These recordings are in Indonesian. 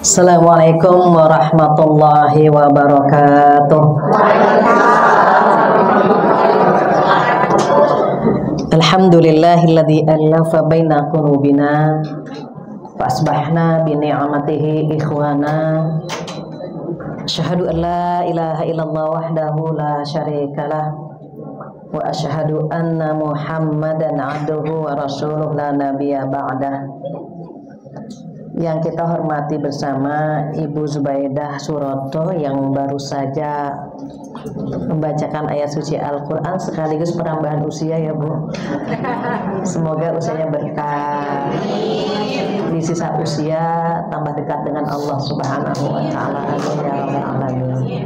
Assalamualaikum warahmatullahi wabarakatuh. Alhamdulillahilladzi alafa baina qulubina fa asbahna bi ni'matihi ikhwana. Asyhadu an la ilaha illallah wahdahu la syarikalah wa asyhadu anna Muhammadan abduhu wa rasuluh la nabiyya ba'dah. Yang kita hormati bersama Ibu Zubaidah Suroto yang baru saja membacakan ayat suci Al-Quran sekaligus penambahan usia ya Bu. Semoga usianya berkah, di sisa usia tambah dekat dengan Allah Subhanahu wa Ta'ala. Amin ya rabbal alamin.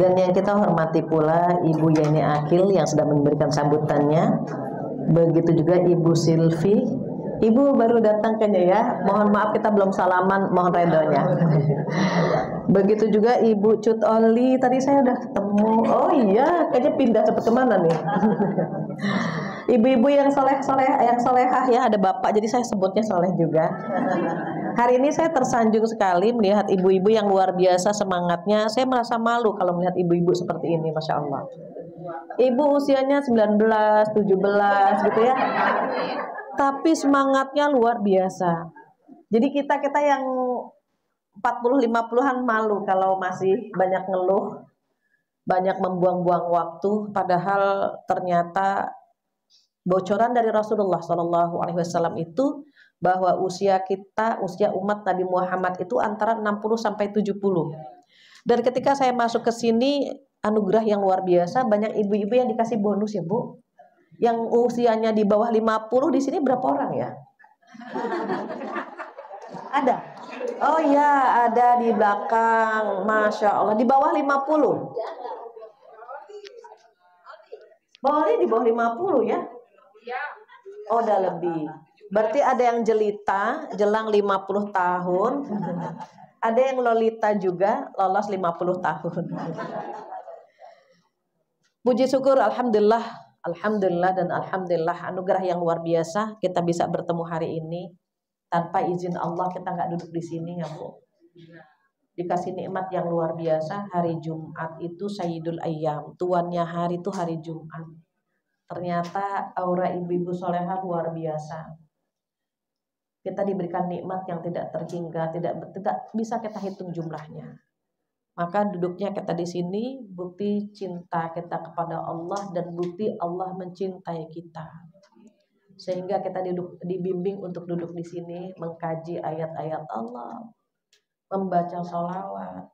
Dan yang kita hormati pula Ibu Yeni Akil yang sudah memberikan sambutannya. Begitu juga Ibu Silvi. Ibu baru datang kayaknya ya. Mohon maaf kita belum salaman, mohon redonya. Begitu juga Ibu Cut Oli, tadi saya udah ketemu. Oh iya, kayaknya pindah cepet kemana nih? Ibu-ibu yang yang solehah ya, ada bapak jadi saya sebutnya soleh juga. Hari ini saya tersanjung sekali melihat ibu-ibu yang luar biasa semangatnya. Saya merasa malu kalau melihat ibu-ibu seperti ini, Masya Allah. Ibu usianya 19, 17 gitu ya. Tapi semangatnya luar biasa. Jadi kita yang 40-50-an malu kalau masih banyak ngeluh, banyak membuang-buang waktu. Padahal ternyata bocoran dari Rasulullah SAW itu bahwa usia kita, usia umat Nabi Muhammad itu antara 60 sampai 70. Dan ketika saya masuk ke sini, anugerah yang luar biasa, banyak ibu-ibu yang dikasih bonus ya Bu. Yang usianya di bawah 50 di sini berapa orang ya? Ada? Oh iya, ada di belakang. Masya Allah, di bawah 50. Boleh di bawah 50 ya? Oh, udah lebih. Berarti ada yang jelita, jelang 50 tahun. Ada yang lolita juga, lolos 50 tahun. Puji syukur, Alhamdulillah. Alhamdulillah dan Alhamdulillah, anugerah yang luar biasa kita bisa bertemu hari ini. Tanpa izin Allah kita nggak duduk di sini ya Bu. Dikasih nikmat yang luar biasa. Hari Jumat itu Sayyidul Ayyam, tuannya hari itu hari Jumat. Ternyata aura ibu-ibu solehah luar biasa. Kita diberikan nikmat yang tidak terhingga, tidak bisa kita hitung jumlahnya. Maka duduknya kita di sini bukti cinta kita kepada Allah dan bukti Allah mencintai kita. Sehingga kita dibimbing untuk duduk di sini mengkaji ayat-ayat Allah, membaca sholawat,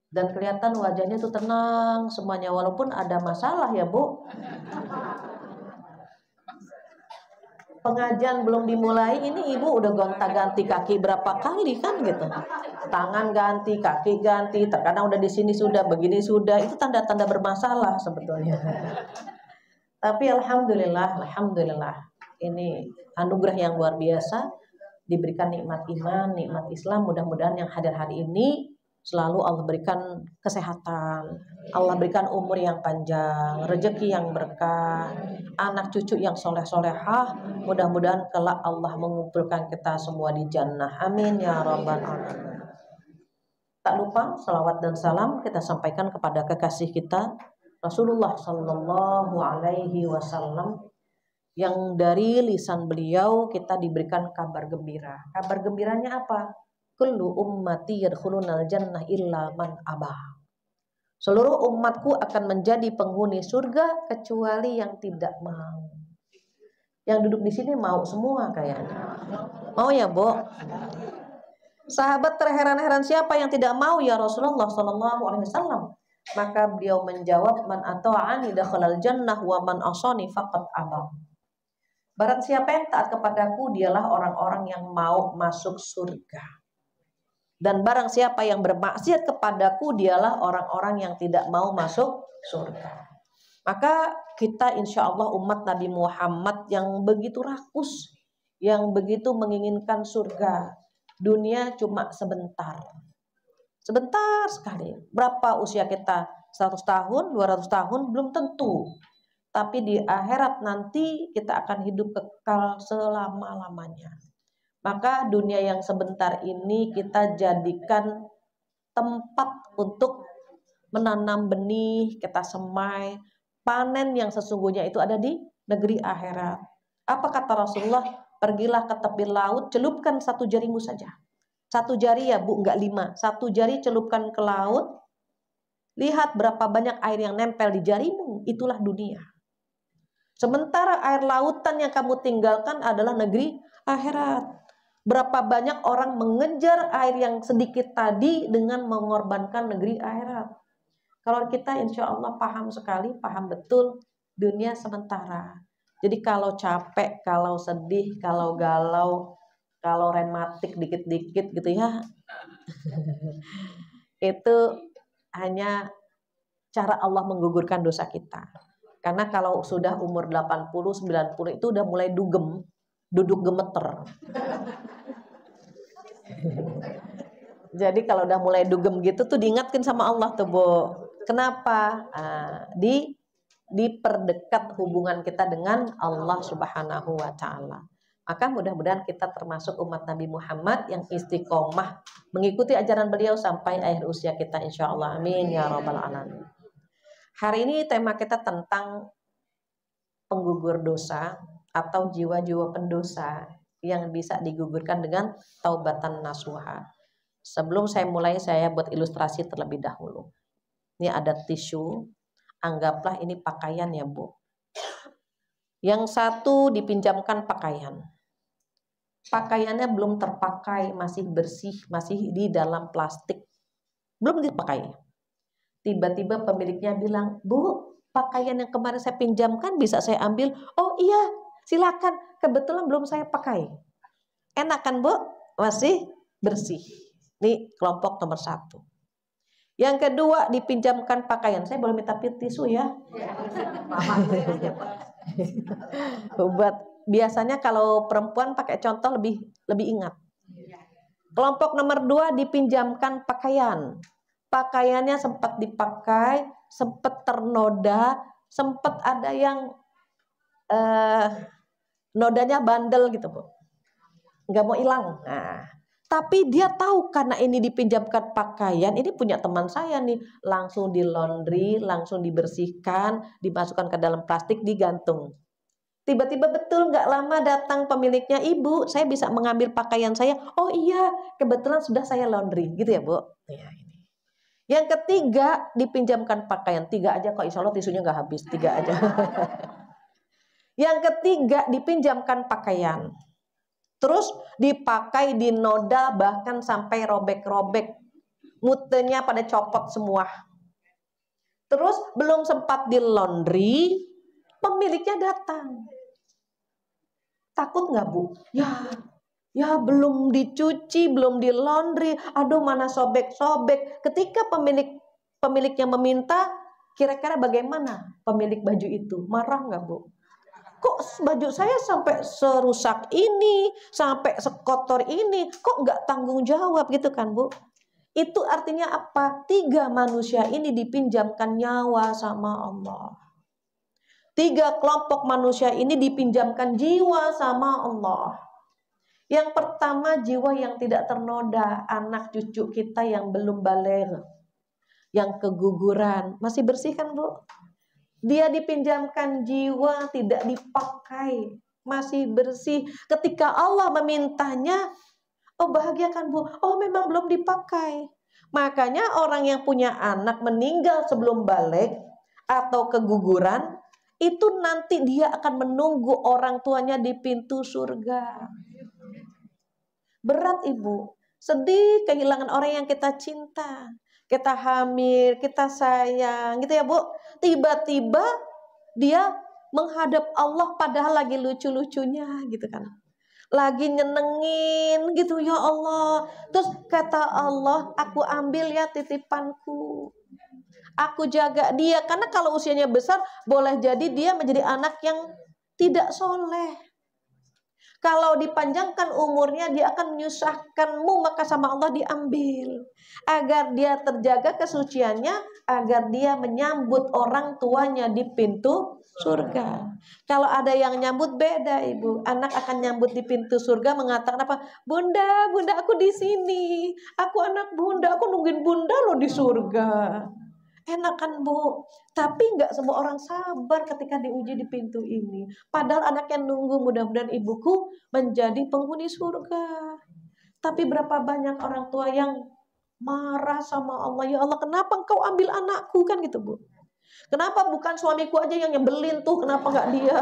dan kelihatan wajahnya itu tenang semuanya walaupun ada masalah ya Bu. Pengajian belum dimulai ini ibu udah gonta-ganti kaki berapa kali kan gitu. Tangan ganti, kaki ganti, terkadang udah di sini sudah, begini sudah, itu tanda-tanda bermasalah sebetulnya. Tapi alhamdulillah ini anugerah yang luar biasa, diberikan nikmat iman, nikmat Islam. Mudah-mudahan yang hadir hari ini selalu Allah berikan kesehatan, Allah berikan umur yang panjang, rezeki yang berkah, anak cucu yang soleh-solehah. Mudah-mudahan kelak Allah mengumpulkan kita semua di jannah. Amin ya rabbal alamin. Tak lupa salawat dan salam kita sampaikan kepada kekasih kita Rasulullah Sallallahu Alaihi Wasallam, yang dari lisan beliau kita diberikan kabar gembira. Kabar gembiranya apa? Kullu ummati yadkhulunal jannah illa man abah. Seluruh umatku akan menjadi penghuni surga kecuali yang tidak mau. Yang duduk di sini mau semua kayaknya. Mau ya, Bu? Sahabat terheran-heran, siapa yang tidak mau ya Rasulullah sallallahu alaihi wasallam? Maka beliau menjawab, man ata'ani dakhalal jannah wa man asani faqad abah. Barang siapa yang taat kepadaku, dialah orang-orang yang mau masuk surga. Dan barang siapa yang bermaksiat kepadaku, dialah orang-orang yang tidak mau masuk surga. Maka kita insya Allah umat Nabi Muhammad yang begitu rakus, yang begitu menginginkan surga. Dunia cuma sebentar. Sebentar sekali. Berapa usia kita? 100 tahun, 200 tahun? Belum tentu. Tapi di akhirat nanti kita akan hidup kekal selama-lamanya. Maka dunia yang sebentar ini kita jadikan tempat untuk menanam benih, kita semai. Panen yang sesungguhnya itu ada di negeri akhirat. Apa kata Rasulullah? Pergilah ke tepi laut, celupkan 1 jarimu saja. 1 jari ya Bu, enggak 5. 1 jari celupkan ke laut. Lihat berapa banyak air yang nempel di jarimu. Itulah dunia. Sementara air lautan yang kamu tinggalkan adalah negeri akhirat. Berapa banyak orang mengejar air yang sedikit tadi dengan mengorbankan negeri akhirat. Kalau kita insya Allah paham sekali, paham betul dunia sementara. Jadi kalau capek, kalau sedih, kalau galau, kalau rematik dikit-dikit gitu ya, itu hanya cara Allah menggugurkan dosa kita. Karena kalau sudah umur 80, 90 itu udah mulai dugem, duduk gemeter. Jadi kalau udah mulai dugem gitu tuh diingatkan sama Allah tuh Bu. Kenapa? Diperdekat hubungan kita dengan Allah Subhanahu wa Ta'ala. Maka mudah-mudahan kita termasuk umat Nabi Muhammad yang istiqomah mengikuti ajaran beliau sampai akhir usia kita, insya Allah. Amin ya rabbal alamin. Hari ini tema kita tentang penggugur dosa atau jiwa-jiwa pendosa yang bisa digugurkan dengan taubatan nasuha. Sebelum saya mulai, saya buat ilustrasi terlebih dahulu. Ini ada tisu, anggaplah ini pakaian ya Bu. Yang satu dipinjamkan pakaian. Pakaiannya belum terpakai, masih bersih, masih di dalam plastik. Belum dipakai. Tiba-tiba pemiliknya bilang, Bu, pakaian yang kemarin saya pinjamkan bisa saya ambil? Oh iya, silakan. Kebetulan belum saya pakai. Enak kan Bu? Masih bersih. Ini kelompok nomor 1. Yang kedua dipinjamkan pakaian. Saya boleh minta tisu ya? Buat biasanya kalau perempuan pakai contoh lebih ingat. Kelompok nomor 2 dipinjamkan pakaian. Pakaiannya sempat dipakai, sempat ternoda, sempat ada yang nodanya bandel gitu Bu, nggak mau hilang. Nah, tapi dia tahu karena ini dipinjamkan pakaian, ini punya teman saya nih, langsung di laundry, langsung dibersihkan, dimasukkan ke dalam plastik, digantung. Tiba-tiba betul nggak lama datang pemiliknya, Ibu, saya bisa mengambil pakaian saya. Oh iya, kebetulan sudah saya laundry, gitu ya Bu. Ya, ini. Yang ketiga dipinjamkan pakaian. 3 aja kok, insya Allah tisunya nggak habis. 3 aja. Yang ketiga dipinjamkan pakaian. Terus dipakai, dinoda, bahkan sampai robek-robek. Mutenya pada copot semua. Terus belum sempat di laundry, pemiliknya datang. Takut nggak Bu? Ya belum dicuci, belum di laundry. Aduh mana sobek-sobek. Ketika pemiliknya meminta, kira-kira bagaimana pemilik baju itu? Marah nggak Bu? Kok baju saya sampai serusak ini, sampai sekotor ini, kok nggak tanggung jawab gitu kan Bu? Itu artinya apa? 3 manusia ini dipinjamkan nyawa sama Allah. 3 kelompok manusia ini dipinjamkan jiwa sama Allah. Yang pertama jiwa yang tidak ternoda, anak cucu kita yang belum baligh, yang keguguran, masih bersih kan Bu? Dia dipinjamkan jiwa, tidak dipakai, masih bersih. Ketika Allah memintanya, oh bahagia kan Bu? Oh memang belum dipakai. Makanya orang yang punya anak meninggal sebelum baligh atau keguguran, itu nanti dia akan menunggu orang tuanya di pintu surga. Berat Ibu, sedih kehilangan orang yang kita cinta. Kita hamil, kita sayang, gitu ya Bu. Tiba-tiba dia menghadap Allah padahal lagi lucu-lucunya gitu kan. Lagi nyenengin gitu, ya Allah. Terus kata Allah, aku ambil ya titipanku. Aku jaga dia, karena kalau usianya besar boleh jadi dia menjadi anak yang tidak soleh. Kalau dipanjangkan umurnya, dia akan menyusahkanmu, maka sama Allah diambil. Agar dia terjaga kesuciannya, agar dia menyambut orang tuanya di pintu surga. Kalau ada yang nyambut, beda ibu. Anak akan nyambut di pintu surga mengatakan apa? Bunda, bunda aku di sini. Aku anak bunda, aku nungguin bunda loh di surga. Enak kan bu, tapi nggak semua orang sabar ketika diuji di pintu ini. Padahal anaknya nunggu, mudah-mudahan ibuku menjadi penghuni surga. Tapi berapa banyak orang tua yang marah sama Allah, ya Allah kenapa engkau ambil anakku, kan gitu bu. Kenapa bukan suamiku aja yang nyebelin tuh, kenapa nggak dia?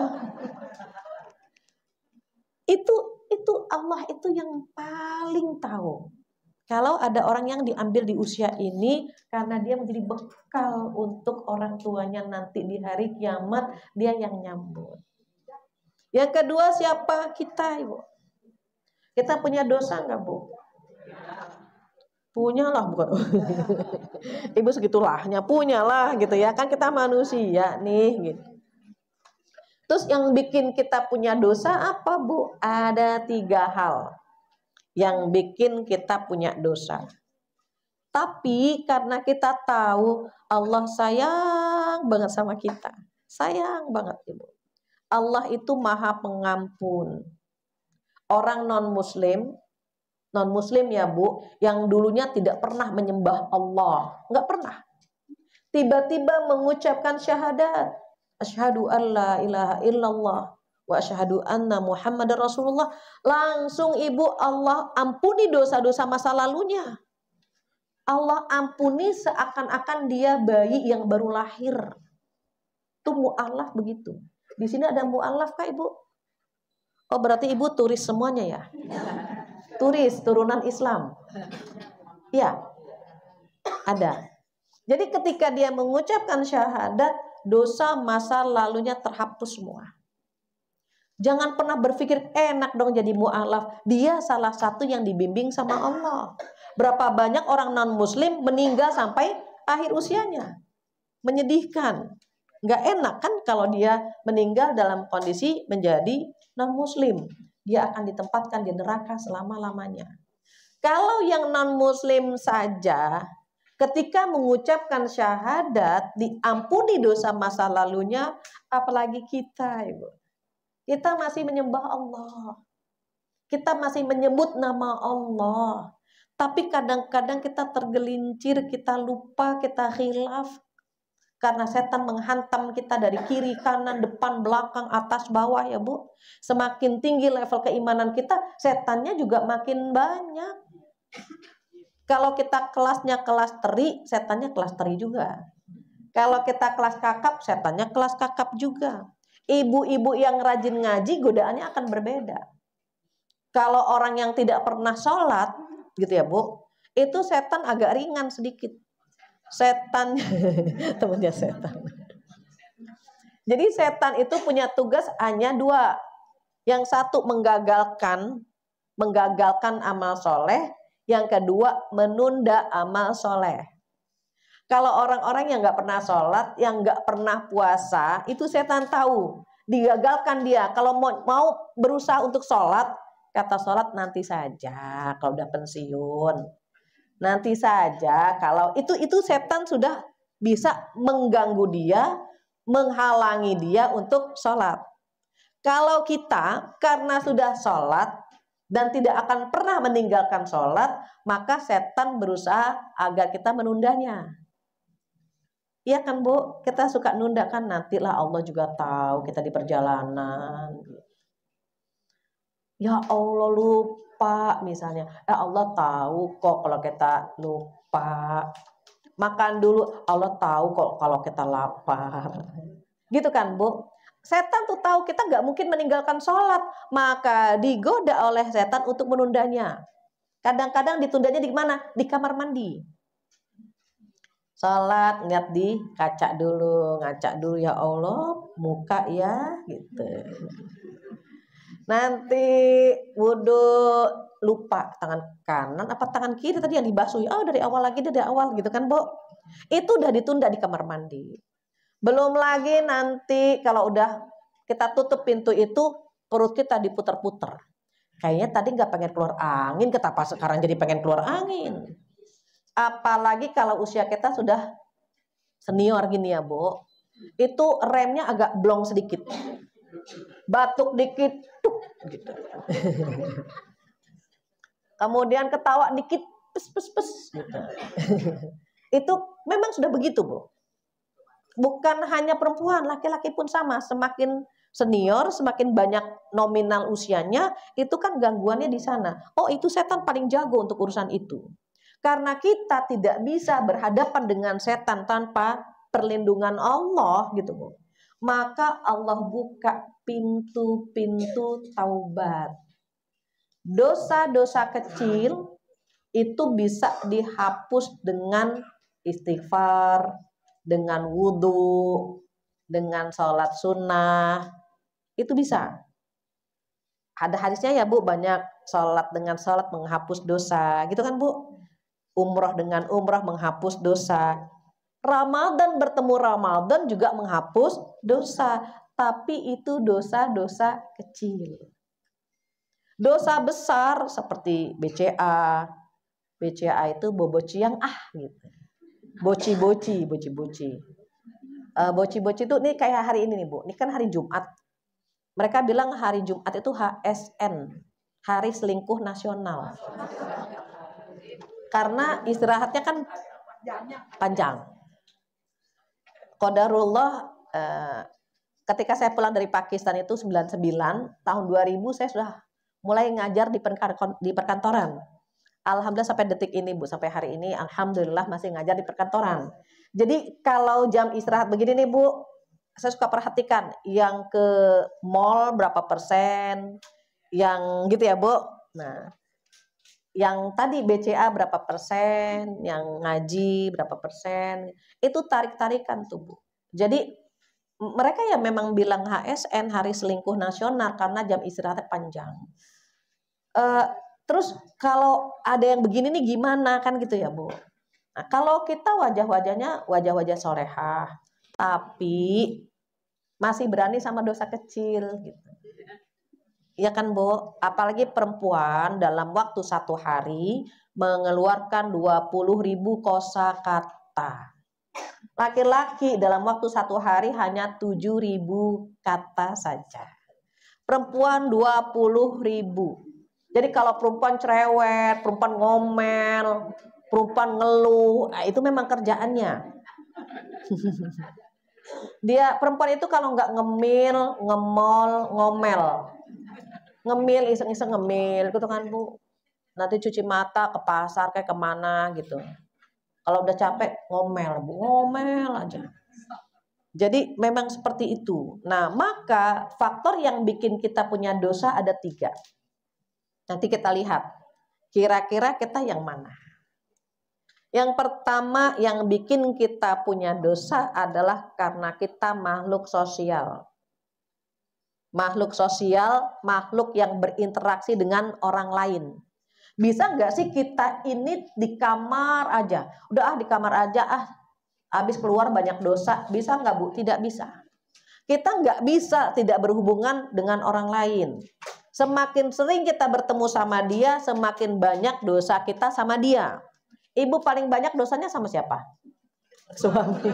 Itu Allah itu yang paling tahu. Kalau ada orang yang diambil di usia ini karena dia menjadi bekal untuk orang tuanya nanti di hari kiamat, dia yang nyambut. Yang kedua, siapa? Kita, ibu. Kita punya dosa nggak, bu? Punyalah, bukan? Ibu segitulahnya, punyalah gitu ya. Kan kita manusia nih gitu. Terus yang bikin kita punya dosa apa, bu? Ada 3 hal yang bikin kita punya dosa. Tapi karena kita tahu Allah sayang banget sama kita. Sayang banget ibu. Allah itu maha pengampun. Orang non-muslim ya bu, yang dulunya tidak pernah menyembah Allah. Nggak pernah. Tiba-tiba mengucapkan syahadat. Asyhadu an la ilaha illallah wa asyhadu anna Muhammadar Rasulullah. Langsung ibu Allah ampuni dosa-dosa masa lalunya. Allah ampuni seakan-akan dia bayi yang baru lahir. Itu mu'alaf begitu. Di sini ada mu'alaf kah ibu? Oh berarti ibu turis semuanya ya? Turis turunan Islam. Ya, ada. Jadi ketika dia mengucapkan syahadat, dosa masa lalunya terhapus semua. Jangan pernah berpikir enak dong jadi mu'alaf. Dia salah satu yang dibimbing sama Allah. Berapa banyak orang non-muslim meninggal sampai akhir usianya. Menyedihkan. Nggak enak kan kalau dia meninggal dalam kondisi menjadi non-muslim. Dia akan ditempatkan di neraka selama-lamanya. Kalau yang non-muslim saja, ketika mengucapkan syahadat, diampuni dosa masa lalunya, apalagi kita, ibu. Kita masih menyembah Allah. Kita masih menyebut nama Allah. Tapi kadang-kadang kita tergelincir, kita lupa, kita khilaf. Karena setan menghantam kita dari kiri, kanan, depan, belakang, atas, bawah ya bu. Semakin tinggi level keimanan kita, setannya juga makin banyak. Kalau kita kelasnya kelas teri, setannya kelas teri juga. Kalau kita kelas kakap, setannya kelas kakap juga. Ibu-ibu yang rajin ngaji, godaannya akan berbeda. Kalau orang yang tidak pernah sholat, gitu ya bu, itu setan agak ringan sedikit. Setan, temannya setan. Jadi setan itu punya tugas hanya 2. Yang satu menggagalkan amal soleh. Yang kedua menunda amal soleh. Kalau orang-orang yang nggak pernah sholat, yang nggak pernah puasa, itu setan tahu, digagalkan dia. Kalau mau berusaha untuk sholat, kata sholat nanti saja kalau udah pensiun. Nanti saja kalau itu setan sudah bisa mengganggu dia, menghalangi dia untuk sholat. Kalau kita karena sudah sholat dan tidak akan pernah meninggalkan sholat, maka setan berusaha agar kita menundanya. Iya kan bu, kita suka nunda kan, nantilah Allah juga tahu kita di perjalanan. Ya Allah lupa misalnya, Allah tahu kok kalau kita lupa. Makan dulu, Allah tahu kok kalau kita lapar. Gitu kan bu. Setan tuh tahu kita nggak mungkin meninggalkan sholat, maka digoda oleh setan untuk menundanya. Kadang-kadang ditundanya di mana? Di kamar mandi. Sholat, lihat di kaca dulu, ngaca dulu, ya Allah, muka ya, gitu. Nanti wudhu lupa tangan kanan apa tangan kiri tadi yang dibasuh. Oh dari awal lagi, dari awal gitu kan, Bu. Itu udah ditunda di kamar mandi. Belum lagi nanti kalau udah kita tutup pintu itu, perut kita diputar-putar. Kayaknya tadi nggak pengen keluar angin, kenapa sekarang jadi pengen keluar angin? Apalagi kalau usia kita sudah senior gini ya, Bu. Itu remnya agak blong sedikit. Batuk dikit, tuk, gitu. Kemudian ketawa dikit, pes, gitu. Itu memang sudah begitu, Bu. Bukan hanya perempuan, laki-laki pun sama. Semakin senior, semakin banyak nominal usianya, itu kan gangguannya di sana. Oh, itu setan paling jago untuk urusan itu. Karena kita tidak bisa berhadapan dengan setan tanpa perlindungan Allah, gitu, Bu. Maka Allah buka pintu-pintu taubat. Dosa-dosa kecil itu bisa dihapus dengan istighfar, dengan wudhu, dengan sholat sunnah, itu bisa. Ada hadisnya ya, Bu, banyak sholat dengan sholat menghapus dosa, gitu kan, Bu? Umroh dengan umroh menghapus dosa. Ramadan bertemu Ramadan juga menghapus dosa, tapi itu dosa-dosa kecil. Dosa besar seperti BCA. BCA itu boboci yang gitu. Boci-boci. Boci-boci itu nih kayak hari ini nih, Bu. Ini kan hari Jumat. Mereka bilang hari Jumat itu HSN, Hari Selingkuh Nasional. Karena istirahatnya kan panjang. Qadarullah, ketika saya pulang dari Pakistan itu 99, tahun 2000 saya sudah mulai ngajar di perkantoran. Alhamdulillah sampai detik ini, Bu, sampai hari ini alhamdulillah masih ngajar di perkantoran. Jadi kalau jam istirahat begini nih, Bu, saya suka perhatikan yang ke mall berapa persen, yang gitu ya, Bu. Nah, yang tadi BCA berapa persen, yang ngaji berapa persen, itu tarik-tarikan tuh, Bu. Jadi mereka ya memang bilang HSN, Hari Selingkuh Nasional, karena jam istirahatnya panjang. Terus kalau ada yang begini nih gimana, kan gitu ya, Bu. Nah, kalau kita wajah-wajahnya wajah-wajah solehah, tapi masih berani sama dosa kecil gitu. Ya kan, Bu, apalagi perempuan dalam waktu 1 hari mengeluarkan 20.000 kosakata. Laki-laki dalam waktu 1 hari hanya 7.000 kata saja. Perempuan 20.000. Jadi kalau perempuan cerewet, perempuan ngomel, perempuan ngeluh, nah itu memang kerjaannya. Dia perempuan itu kalau nggak ngemil, ngemol, ngomel. Ngemil, iseng-iseng ngemil gitu kan, Bu. Nanti cuci mata ke pasar kayak kemana gitu. Kalau udah capek ngomel, Bu, ngomel aja. Jadi memang seperti itu. Nah, maka faktor yang bikin kita punya dosa ada 3. Nanti kita lihat kira-kira kita yang mana. Yang pertama yang bikin kita punya dosa adalah karena kita makhluk sosial. Makhluk sosial, makhluk yang berinteraksi dengan orang lain. Bisa nggak sih kita ini di kamar aja, udah di kamar aja habis keluar banyak dosa, bisa nggak, Bu? Tidak bisa. Kita nggak bisa tidak berhubungan dengan orang lain. Semakin sering kita bertemu sama dia, semakin banyak dosa kita sama dia. Ibu paling banyak dosanya sama siapa? Suami.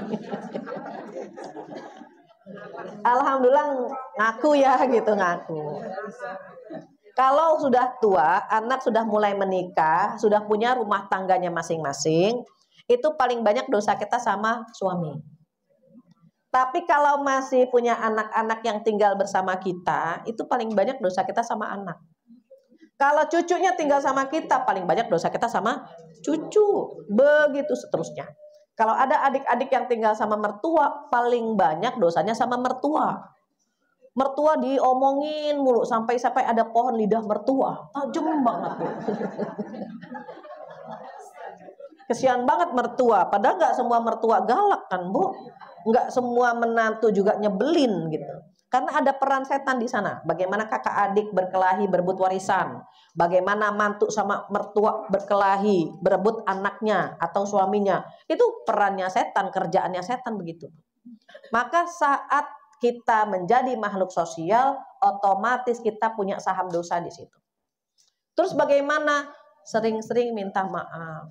Alhamdulillah ngaku ya gitu, ngaku. Kalau sudah tua, anak sudah mulai menikah, sudah punya rumah tangganya masing-masing, itu paling banyak dosa kita sama suami. Tapi kalau masih punya anak-anak yang tinggal bersama kita, itu paling banyak dosa kita sama anak. Kalau cucunya tinggal sama kita, paling banyak dosa kita sama cucu. Begitu seterusnya. Kalau ada adik-adik yang tinggal sama mertua, paling banyak dosanya sama mertua. Mertua diomongin mulu sampai ada pohon lidah mertua. Tajam banget. Kesian banget mertua. Padahal nggak semua mertua galak kan, Bu. Nggak semua menantu juga nyebelin gitu. Karena ada peran setan di sana. Bagaimana kakak adik berkelahi berebut warisan. Bagaimana mantu sama mertua berkelahi berebut anaknya atau suaminya. Itu perannya setan, kerjaannya setan begitu. Maka saat kita menjadi makhluk sosial, otomatis kita punya saham dosa di situ. Terus bagaimana? Sering-sering minta maaf.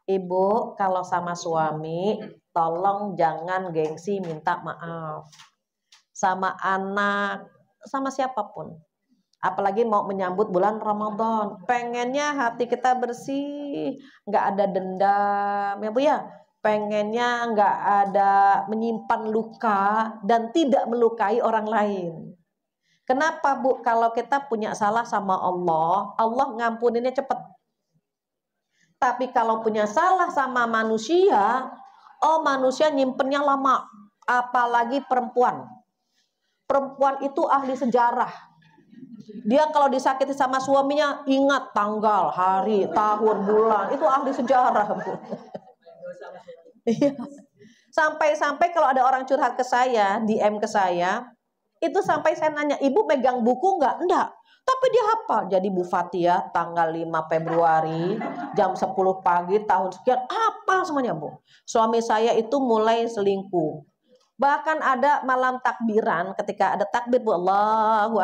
Ibu kalau sama suami, tolong jangan gengsi minta maaf. Sama anak, sama siapapun. Apalagi mau menyambut bulan Ramadan. Pengennya hati kita bersih, nggak ada dendam, ya Bu ya. Pengennya nggak ada menyimpan luka dan tidak melukai orang lain. Kenapa Bu? Kalau kita punya salah sama Allah, Allah ngampuninnya cepat. Tapi kalau punya salah sama manusia, oh manusia nyimpennya lama. Apalagi perempuan. Perempuan itu ahli sejarah. Dia kalau disakiti sama suaminya, ingat tanggal, hari, tahun, bulan. Itu ahli sejarah Bu. Sampai-sampai kalau ada orang curhat ke saya, DM ke saya, itu sampai saya nanya, ibu megang buku nggak? Enggak. Tapi dia hafal. Jadi Bu Fatia tanggal 5 Februari jam 10 pagi tahun sekian, hafal semuanya Bu. Suami saya itu mulai selingkuh. Bahkan ada malam takbiran, ketika ada takbir Bu, Allahu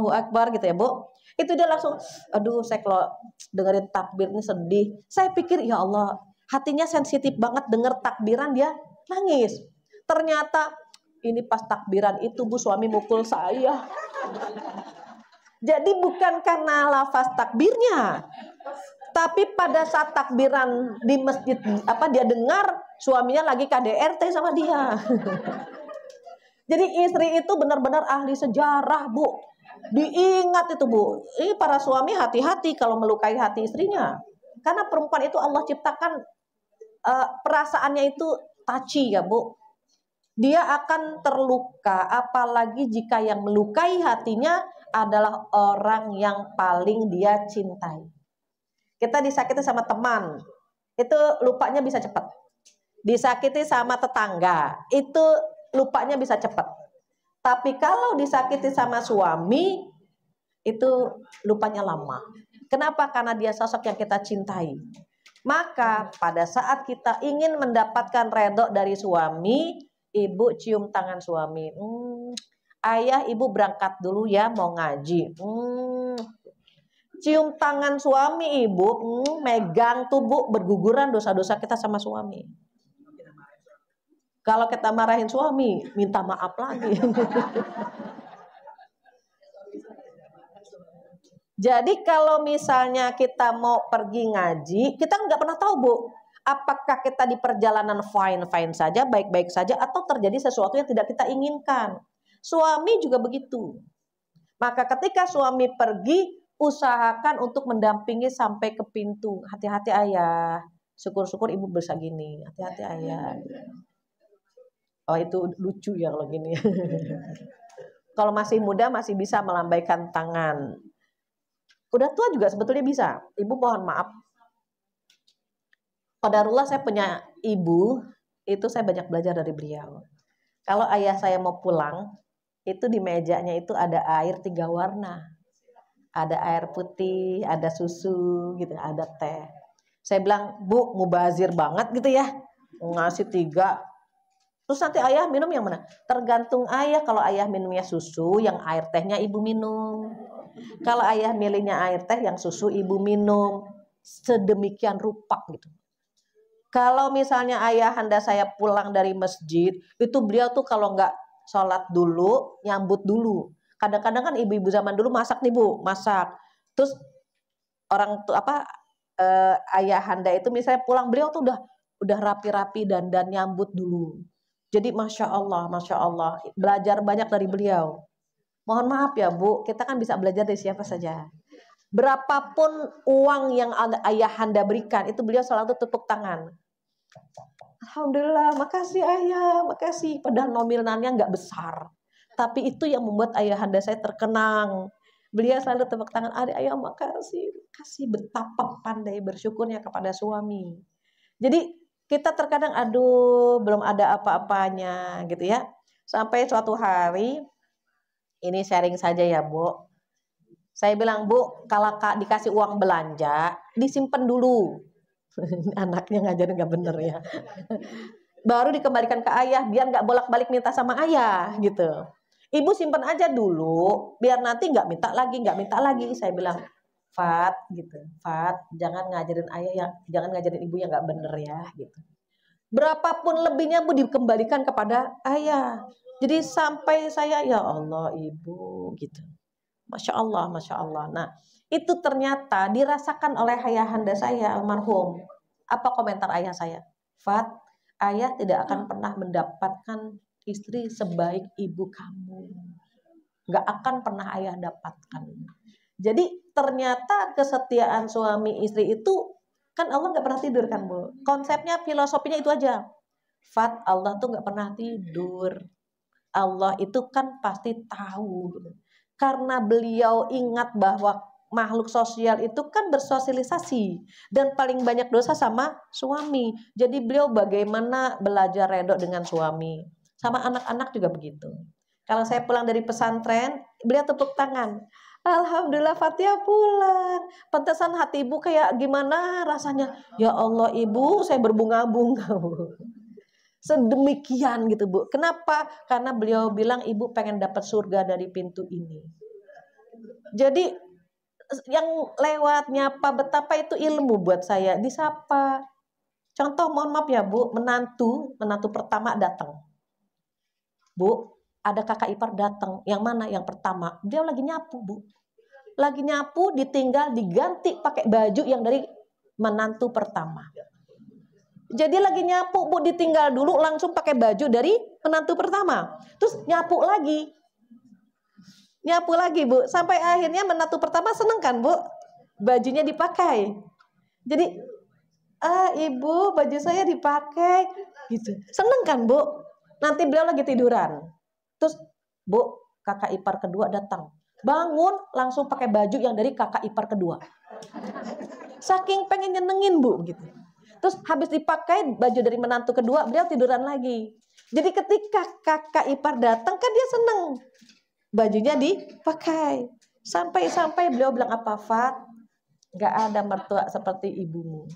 Akbar gitu ya Bu. Itu dia langsung, aduh saya kalau dengerin takbir ini sedih. Saya pikir ya Allah, hatinya sensitif banget denger takbiran dia nangis. Ternyata ini pas takbiran itu Bu suami mukul saya. Jadi bukan karena lafaz takbirnya, tapi pada saat takbiran di masjid dia dengar suaminya lagi KDRT sama dia. Jadi istri itu benar-benar ahli sejarah Bu. Diingat itu Bu. Ini para suami hati-hati kalau melukai hati istrinya. Karena perempuan itu Allah ciptakan perasaannya itu touchy ya Bu. Dia akan terluka, apalagi jika yang melukai hatinya adalah orang yang paling dia cintai. Kita disakiti sama teman, itu lupanya bisa cepat. Disakiti sama tetangga, itu lupanya bisa cepat. Tapi kalau disakiti sama suami, itu lupanya lama. Kenapa? Karena dia sosok yang kita cintai. Maka pada saat kita ingin mendapatkan redho dari suami, ibu cium tangan suami. Ayah ibu berangkat dulu ya mau ngaji. Cium tangan suami ibu, megang tubuh, berguguran dosa-dosa kita sama suami. Kalau kita marahin suami, minta maaf lagi. Jadi kalau misalnya kita mau pergi ngaji, kita nggak pernah tahu Bu, apakah kita di perjalanan fine-fine saja, baik-baik saja, atau terjadi sesuatu yang tidak kita inginkan. Suami juga begitu. Maka ketika suami pergi, usahakan untuk mendampingi sampai ke pintu. Hati-hati ayah. Syukur-syukur ibu bisa gini. Hati-hati ayah. Oh itu lucu ya kalau gini. Kalau masih muda masih bisa melambaikan tangan. Udah tua juga sebetulnya bisa. Ibu mohon maaf. Qadarullah saya punya ibu, itu saya banyak belajar dari beliau. Kalau ayah saya mau pulang, itu di mejanya itu ada air 3 warna. Ada air putih, ada susu gitu, ada teh. Saya bilang, Bu, mubazir banget gitu ya. Ngasih 3. Terus nanti ayah minum yang mana? Tergantung ayah. Kalau ayah minumnya susu, yang air tehnya ibu minum. Kalau ayah milihnya air teh, yang susu ibu minum. Sedemikian rupa gitu. Kalau misalnya ayah anda saya pulang dari masjid, itu beliau tuh kalau nggak sholat dulu, nyambut dulu. Kadang-kadang kan ibu-ibu zaman dulu masak nih Bu, masak. Terus orang tuh ayah anda itu misalnya pulang, beliau tuh udah rapi-rapi dan nyambut dulu. Jadi masya Allah, belajar banyak dari beliau. Mohon maaf ya Bu, kita kan bisa belajar dari siapa saja. Berapapun uang yang ayah anda berikan, itu beliau selalu tepuk tangan. Alhamdulillah, makasih ayah, makasih. Padahal nominalnya nggak besar. Tapi itu yang membuat ayahanda saya terkenang. Beliau selalu tepuk tangan, ayah makasih. Kasih betapa pandai bersyukurnya kepada suami. Jadi kita terkadang aduh belum ada apa-apanya gitu ya. Sampai suatu hari, ini sharing saja ya Bu. Saya bilang, Bu, kalau Kak dikasih uang belanja, disimpan dulu. Anaknya ngajarin nggak bener ya. baru dikembalikan ke ayah, biar nggak bolak-balik minta sama ayah gitu. Ibu simpen aja dulu, biar nanti nggak minta lagi, nggak minta lagi. Saya bilang, Fat, gitu, Fat, jangan ngajarin ayah yang, jangan ngajarin ibu yang nggak bener ya, gitu. Berapapun lebihnya bu dikembalikan kepada ayah. Jadi sampai saya, ya Allah ibu, gitu. Masya Allah, Masya Allah. Nah, itu ternyata dirasakan oleh ayahanda saya almarhum. Apa komentar ayah saya? Fat, ayah tidak akan pernah mendapatkan istri sebaik ibu kamu. Gak akan pernah ayah dapatkan. Jadi ternyata kesetiaan suami istri itu kan Allah gak pernah tidur kan bu. Konsepnya, filosofinya itu aja. Fat, Allah tuh gak pernah tidur. Allah itu kan pasti tahu. Karena beliau ingat bahwa makhluk sosial itu kan bersosialisasi dan paling banyak dosa sama suami. Jadi beliau bagaimana belajar redho dengan suami. Sama anak-anak juga begitu. Kalau saya pulang dari pesantren, beliau tepuk tangan. Alhamdulillah Fatia pulang. Pantesan hati ibu kayak gimana rasanya. Ya Allah ibu, saya berbunga-bunga. Sedemikian gitu bu. Kenapa? Karena beliau bilang ibu pengen dapat surga dari pintu ini. Jadi yang lewat nyapa betapa itu ilmu buat saya. Disapa. Contoh mohon maaf ya bu, menantu pertama datang. Bu, ada kakak ipar datang. Yang mana? Yang pertama. Dia lagi nyapu bu. Lagi nyapu ditinggal diganti pakai baju yang dari menantu pertama. Jadi lagi nyapu bu ditinggal dulu langsung pakai baju dari menantu pertama. Terus nyapu lagi bu. Sampai akhirnya menantu pertama seneng kan bu, bajunya dipakai. Jadi ibu baju saya dipakai gitu. Seneng kan bu. Nanti beliau lagi tiduran. Terus bu kakak ipar kedua datang. Bangun langsung pakai baju yang dari kakak ipar kedua. Saking pengen nyenengin bu gitu. Terus habis dipakai baju dari menantu kedua, beliau tiduran lagi. Jadi ketika kakak ipar datang kan dia seneng. Bajunya dipakai. Sampai beliau bilang apa, Fat? Gak ada mertua seperti ibumu.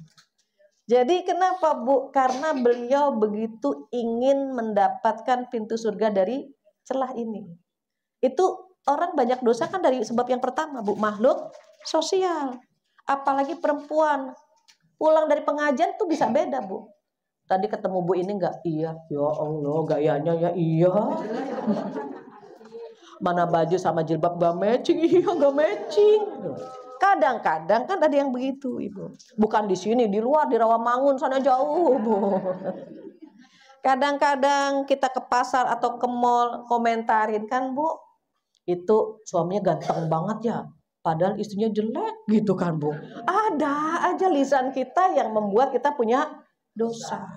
Jadi kenapa bu? Karena beliau begitu ingin mendapatkan pintu surga dari celah ini. Itu orang banyak dosa kan dari sebab yang pertama bu, makhluk sosial. Apalagi perempuan. Pulang dari pengajian tuh bisa beda bu. Tadi ketemu bu ini enggak? Iya. Ya Allah gayanya ya iya. Mana baju sama jilbab gak matching? Iya gak matching. Kadang-kadang kan ada yang begitu ibu. Bukan di sini, di luar di Rawamangun sana jauh bu. Kadang-kadang kita ke pasar atau ke mall komentarin kan bu. Itu suaminya ganteng banget ya. Padahal istrinya jelek gitu kan bu. Ada aja lisan kita yang membuat kita punya dosa.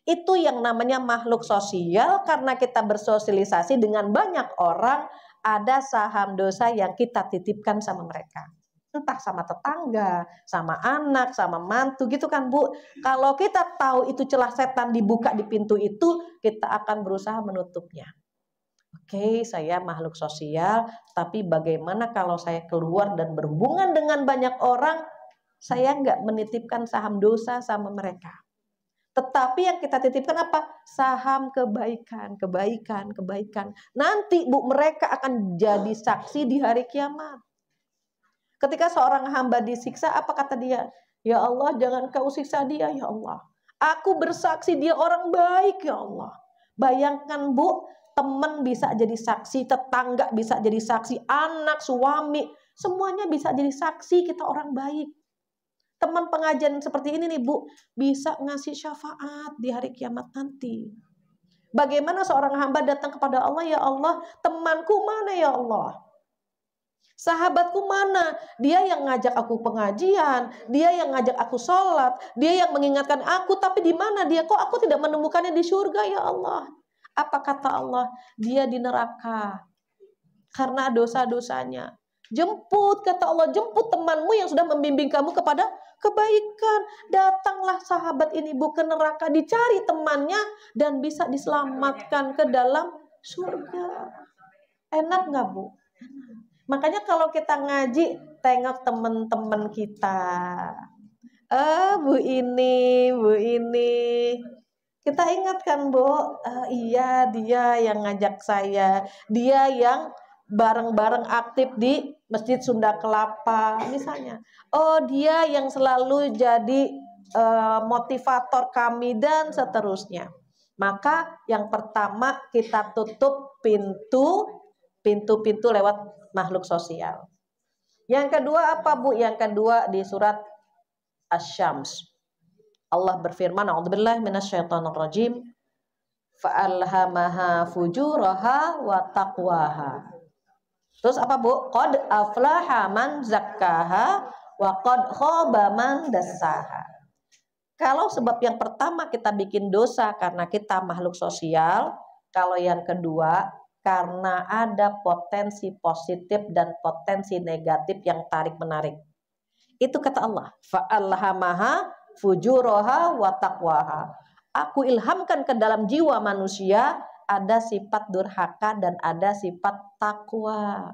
Itu yang namanya makhluk sosial. Karena kita bersosialisasi dengan banyak orang, ada saham dosa yang kita titipkan sama mereka. Entah sama tetangga, sama anak, sama mantu gitu kan bu. Kalau kita tahu itu celah setan dibuka di pintu itu, kita akan berusaha menutupnya. Oke, saya makhluk sosial, tapi bagaimana kalau saya keluar dan berhubungan dengan banyak orang, saya nggak menitipkan saham dosa sama mereka. Tetapi yang kita titipkan apa? Saham kebaikan, kebaikan, kebaikan. Nanti bu, mereka akan jadi saksi di hari kiamat. Ketika seorang hamba disiksa, apa kata dia? Ya Allah, jangan kau siksa dia, ya Allah. Aku bersaksi dia orang baik, ya Allah. Bayangkan bu, teman bisa jadi saksi, tetangga bisa jadi saksi, anak, suami, semuanya bisa jadi saksi kita orang baik. Teman pengajian seperti ini nih bu, bisa ngasih syafaat di hari kiamat nanti. Bagaimana seorang hamba datang kepada Allah, ya Allah, temanku mana ya Allah? Sahabatku mana? Dia yang ngajak aku pengajian, dia yang ngajak aku sholat, dia yang mengingatkan aku, tapi di mana dia? Kok aku tidak menemukannya di surga ya Allah? Apa kata Allah? Dia di neraka karena dosa-dosanya. Jemput, kata Allah, jemput temanmu yang sudah membimbing kamu kepada kebaikan. Datanglah sahabat ini bu ke neraka, dicari temannya dan bisa diselamatkan ke dalam surga. Enak nggak bu? Enak. Makanya kalau kita ngaji, tengok teman-teman kita. Bu ini, Kita ingatkan, Bu, iya dia yang ngajak saya, dia yang bareng-bareng aktif di Masjid Sunda Kelapa misalnya. Oh, dia yang selalu jadi motivator kami dan seterusnya. Maka yang pertama kita tutup pintu-pintu lewat makhluk sosial. Yang kedua apa, Bu? Yang kedua di surat Asy-Syams. Allah berfirman, a'udzubillahi minasyaitonirrajim, fa'alhamaha fujuraha wa taqwaha. Terus apa, Bu? Qad aflaha man zakkaha wa qad khaba man dassaha. Kalau sebab yang pertama kita bikin dosa karena kita makhluk sosial, kalau yang kedua karena ada potensi positif dan potensi negatif yang tarik-menarik. Itu kata Allah, fa'alhamaha fujuraha wa taqwaha. Aku ilhamkan ke dalam jiwa manusia ada sifat durhaka dan ada sifat takwa.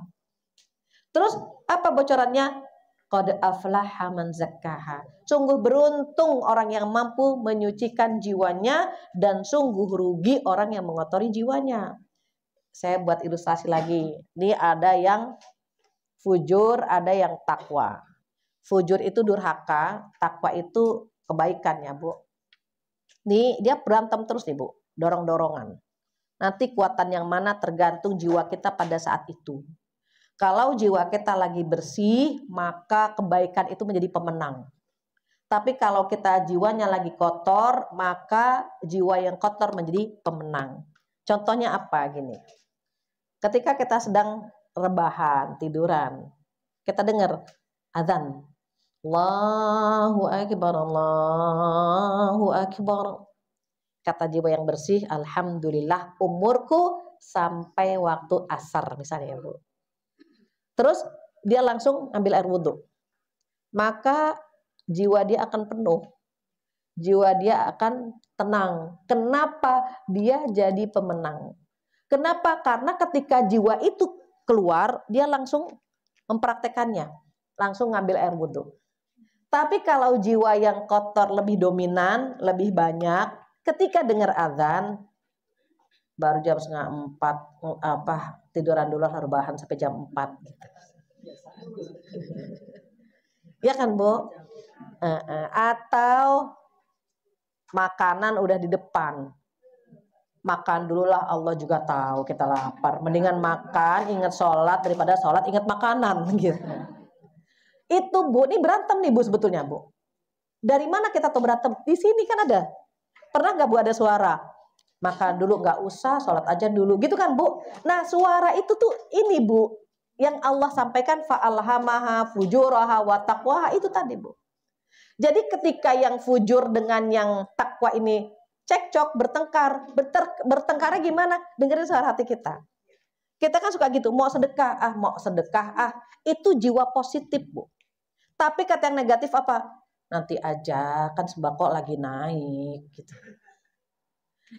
Terus apa bocorannya? Qad aflaha man zakkaha. Sungguh beruntung orang yang mampu menyucikan jiwanya dan sungguh rugi orang yang mengotori jiwanya. Saya buat ilustrasi lagi. Ini ada yang fujur, ada yang takwa. Fujur itu durhaka, takwa itu kebaikan ya, Bu. Nih dia berantem terus nih, Bu, dorong-dorongan. Nanti kuatan yang mana tergantung jiwa kita pada saat itu. Kalau jiwa kita lagi bersih, maka kebaikan itu menjadi pemenang. Tapi kalau kita jiwanya lagi kotor, maka jiwa yang kotor menjadi pemenang. Contohnya apa gini? Ketika kita sedang rebahan, tiduran, kita dengar azan. Allahu Akbar, Allahu Akbar. Kata jiwa yang bersih, alhamdulillah umurku sampai waktu asar misalnya, Bu. Terus dia langsung ambil air wudhu. Maka jiwa dia akan penuh. Jiwa dia akan tenang. Kenapa dia jadi pemenang? Kenapa? Karena ketika jiwa itu keluar, dia langsung mempraktekannya. Langsung ngambil air wudhu. Tapi kalau jiwa yang kotor lebih dominan, lebih banyak, ketika dengar azan, baru jam 3:30 tiduran dulu rebahan sampai jam 4 gitu. Ya kan, Bu? Atau makanan udah di depan. Makan dulu lah, Allah juga tahu kita lapar. Mendingan makan, ingat sholat daripada sholat ingat makanan gitu. Itu, Bu, ini berantem nih, Bu, sebetulnya, Bu. Dari mana kita tahu berantem? Di sini kan ada. Pernah nggak, Bu, ada suara? Makan dulu, nggak usah, sholat aja dulu. Gitu kan, Bu? Nah, suara itu tuh ini, Bu. Yang Allah sampaikan, fa'alhamaha fujuraha wa taqwaha, itu tadi, Bu. Jadi ketika yang fujur dengan yang takwa ini cekcok, bertengkar. Bertengkarnya gimana? Dengerin suara hati kita. Kita kan suka gitu, mau sedekah, itu jiwa positif, Bu. Tapi kata yang negatif apa? Nanti aja, kan sembako lagi naik gitu.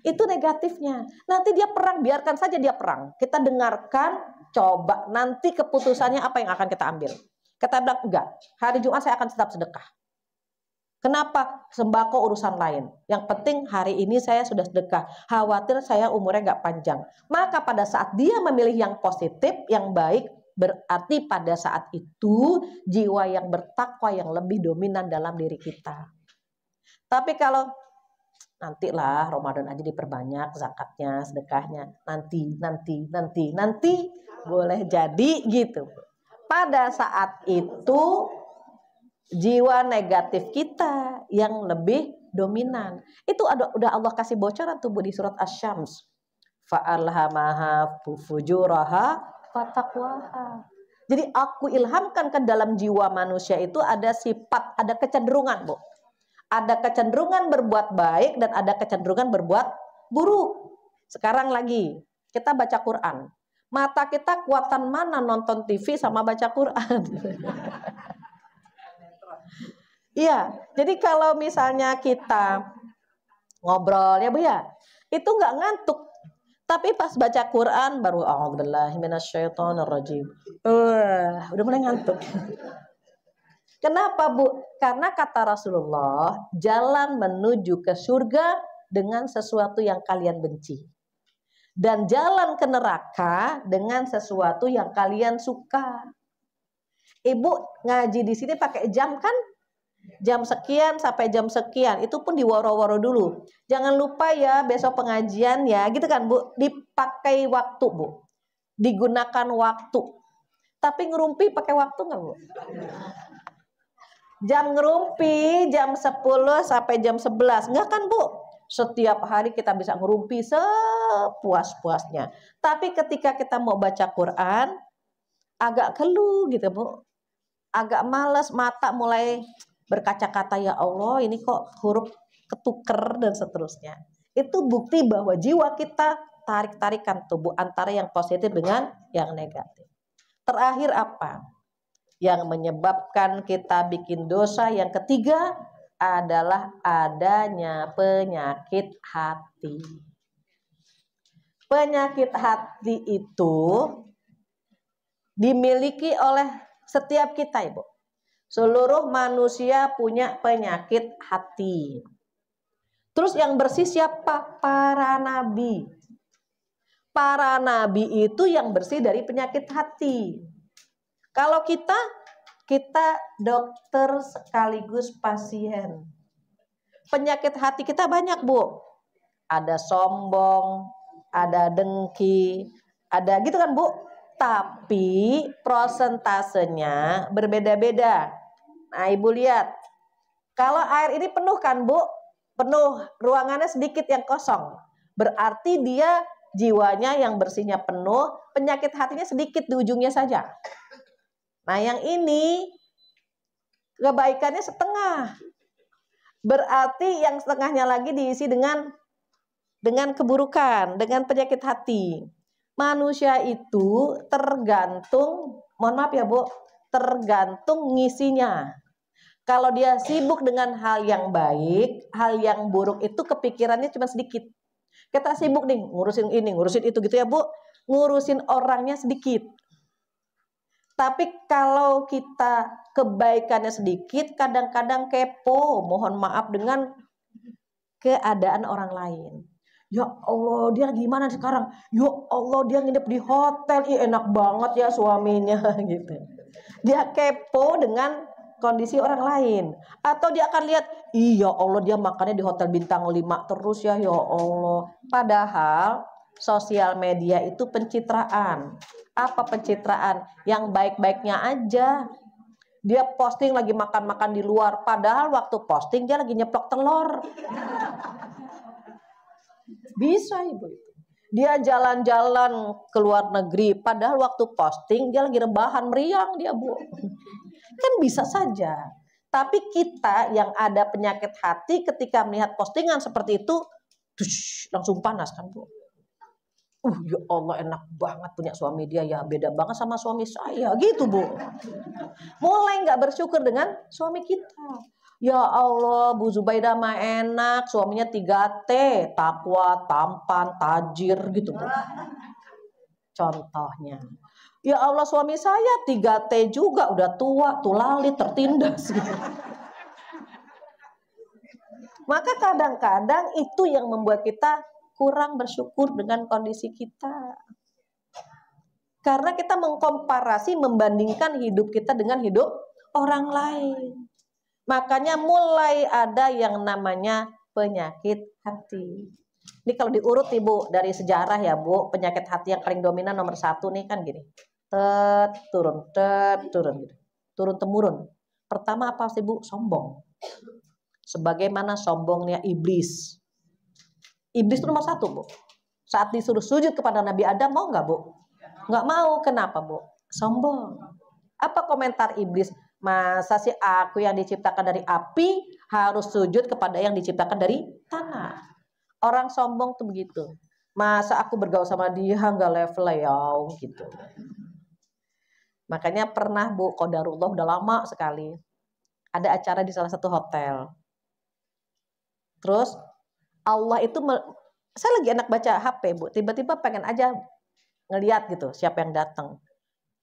Itu negatifnya. Nanti dia perang, biarkan saja dia perang. Kita dengarkan, coba nanti keputusannya apa yang akan kita ambil. Kita bilang enggak, hari Jumat saya akan tetap sedekah. Kenapa? Sembako urusan lain. Yang penting hari ini saya sudah sedekah. Khawatir saya umurnya nggak panjang. Maka pada saat dia memilih yang positif, yang baik, berarti pada saat itu jiwa yang bertakwa yang lebih dominan dalam diri kita. Tapi kalau nantilah Ramadan aja diperbanyak zakatnya, sedekahnya, nanti boleh jadi gitu. Pada saat itu jiwa negatif kita yang lebih dominan. Itu udah Allah kasih bocoran tuh, Bu, di surat Asy-Syams. Fa'alhamaha fujuraha wa taqwaha. Jadi aku ilhamkan ke dalam jiwa manusia itu ada sifat, ada kecenderungan, Bu. Ada kecenderungan berbuat baik dan ada kecenderungan berbuat buruk. Sekarang lagi kita baca Quran. Mata kita kuatan mana nonton TV sama baca Quran? Iya, jadi kalau misalnya kita ngobrol ya, Bu, ya, itu nggak ngantuk. Tapi pas baca Quran baru a'udzubillahi minasyaitonirrajim. Udah mulai ngantuk. Kenapa, Bu? Karena kata Rasulullah, jalan menuju ke surga dengan sesuatu yang kalian benci. Dan jalan ke neraka dengan sesuatu yang kalian suka. Ibu ngaji di sini pakai jam kan? Jam sekian sampai jam sekian, itu pun diwaro-waro dulu. Jangan lupa ya besok pengajian ya, gitu kan Bu. Dipakai waktu Bu, digunakan waktu. Tapi ngerumpi pakai waktu nggak Bu? Jam ngerumpi jam 10 sampai jam 11, nggak kan Bu? Setiap hari kita bisa ngerumpi sepuas-puasnya. Tapi ketika kita mau baca Quran, agak keluh gitu Bu. Agak males, mata mulai berkaca-kata, ya Allah ini kok huruf ketuker dan seterusnya. Itu bukti bahwa jiwa kita tarik-tarikan tubuh antara yang positif dengan yang negatif. Terakhir apa? Yang menyebabkan kita bikin dosa yang ketiga adalah adanya penyakit hati. Penyakit hati itu dimiliki oleh setiap kita Ibu. Seluruh manusia punya penyakit hati. Terus yang bersih siapa? Para nabi. Para nabi itu yang bersih dari penyakit hati. Kalau kita dokter sekaligus pasien. Penyakit hati kita banyak Bu. Ada sombong, ada dengki, ada gitu kan Bu. Tapi prosentasenya berbeda-beda. Nah Ibu lihat, kalau air ini penuh kan Bu, penuh, ruangannya sedikit yang kosong, berarti dia jiwanya yang bersihnya penuh, penyakit hatinya sedikit di ujungnya saja. Nah yang ini kebaikannya setengah, berarti yang setengahnya lagi diisi dengan keburukan, dengan penyakit hati. Manusia itu tergantung, mohon maaf ya Bu, tergantung ngisinya. Kalau dia sibuk dengan hal yang baik, hal yang buruk itu kepikirannya cuma sedikit. Kita sibuk nih ngurusin ini, ngurusin itu gitu ya Bu, ngurusin orangnya sedikit. Tapi kalau kita kebaikannya sedikit, kadang-kadang kepo, mohon maaf, dengan keadaan orang lain. Ya Allah dia gimana sekarang? Ya Allah dia nginep di hotel, enak banget ya suaminya gitu. Dia kepo dengan kondisi orang lain. Atau dia akan lihat, iya Allah dia makannya di hotel bintang 5 terus ya Allah. Padahal sosial media itu pencitraan. Apa pencitraan? Yang baik-baiknya aja. Dia posting lagi makan-makan di luar, padahal waktu posting dia lagi nyeplok telur. Bisa Ibu itu. Dia jalan-jalan ke luar negeri, padahal waktu posting dia lagi rebahan meriang dia Bu. Kan bisa saja. Tapi kita yang ada penyakit hati ketika melihat postingan seperti itu, langsung panas kan Bu. Ya Allah enak banget punya suami dia ya, beda banget sama suami saya gitu Bu. Mulai nggak bersyukur dengan suami kita. Ya Allah Bu Zubaidah mah enak, suaminya 3T, takwa, tampan, tajir gitu Bu. Contohnya. Ya Allah suami saya 3T juga, udah tua, tulali, tertindas gitu. Maka kadang-kadang itu yang membuat kita kurang bersyukur dengan kondisi kita. Karena kita mengkomparasi, membandingkan hidup kita dengan hidup orang lain. Makanya mulai ada yang namanya penyakit hati. Ini kalau diurut Ibu dari sejarah ya Bu, penyakit hati yang paling dominan nomor 1 nih kan gini. Turun gitu. Turun temurun. Pertama apa sih Bu? Sombong. Sebagaimana sombongnya iblis. Iblis itu nomor 1 Bu. Saat disuruh sujud kepada Nabi Adam mau nggak Bu? Nggak mau. Kenapa Bu? Sombong. Apa komentar iblis? Masa sih aku yang diciptakan dari api harus sujud kepada yang diciptakan dari tanah? Orang sombong tuh begitu. Masa aku bergaul sama dia nggak level ya gitu. Makanya pernah Bu, qadarullah udah lama sekali. Ada acara di salah satu hotel. Terus Allah itu, saya lagi enak baca HP Bu, tiba-tiba pengen aja ngeliat gitu siapa yang datang.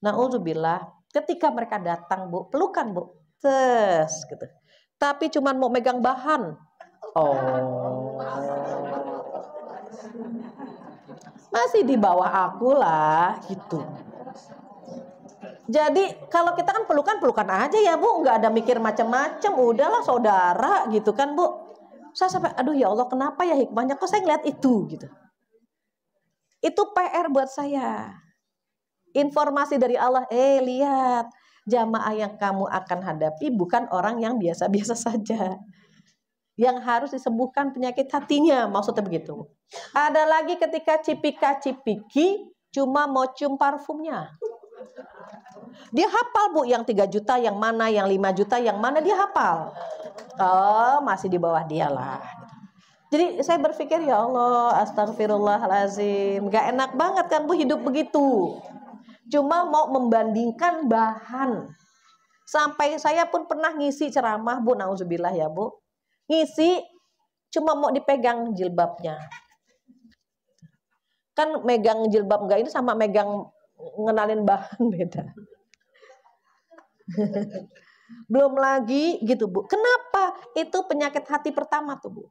Na'udzubillah, ketika mereka datang Bu, pelukan Bu, gitu. Tapi cuman mau megang bahan, Oh. Masih di bawah aku lah gitu. Jadi kalau kita kan pelukan aja ya Bu, nggak ada mikir macam-macam, udahlah saudara gitu kan Bu. Saya sampai aduh ya Allah kenapa ya hikmahnya kok saya ngeliat itu gitu. Itu PR buat saya. Informasi dari Allah, lihat jamaah yang kamu akan hadapi bukan orang yang biasa-biasa saja. Yang harus disembuhkan penyakit hatinya, maksudnya begitu. Ada lagi ketika cipika-cipiki cuma mau cium parfumnya. Dia hafal Bu, yang 3 juta yang mana, yang 5 juta yang mana dia hafal. Oh, masih di bawah dia lah. Jadi saya berpikir ya Allah, astagfirullahalazim, gak enak banget kan Bu hidup begitu. Cuma mau membandingkan bahan. Sampai saya pun pernah ngisi ceramah Bu, nauzubillah ya Bu. Ngisi cuma mau dipegang jilbabnya. Kan megang jilbab enggak ini sama megang ngenalin bahan beda. Belum lagi gitu Bu. Kenapa? Itu penyakit hati pertama tuh Bu.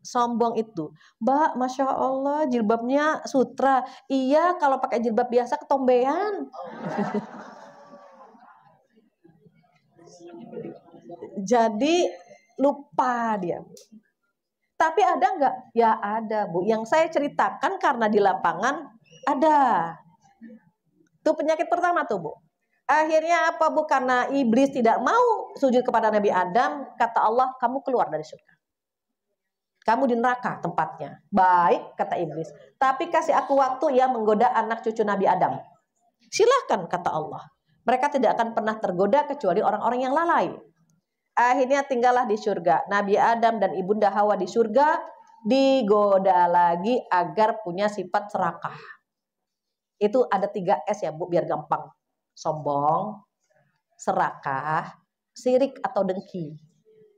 Sombong itu. Mbak, Masya Allah jilbabnya sutra. Iya kalau pakai jilbab biasa ketombean. Jadi lupa dia. Tapi ada enggak? Ya ada Bu. Yang saya ceritakan karena di lapangan ada. Itu penyakit pertama tuh Bu. Akhirnya apa Bu? Karena iblis tidak mau sujud kepada Nabi Adam, kata Allah, kamu keluar dari surga. Kamu di neraka tempatnya. Baik, kata iblis. Tapi kasih aku waktu ya menggoda anak cucu Nabi Adam. Silahkan, kata Allah. Mereka tidak akan pernah tergoda kecuali orang-orang yang lalai. Akhirnya tinggallah di surga. Nabi Adam dan Ibunda Hawa di surga digoda lagi agar punya sifat serakah. Itu ada 3 S ya Bu, biar gampang. Sombong, serakah, sirik atau dengki.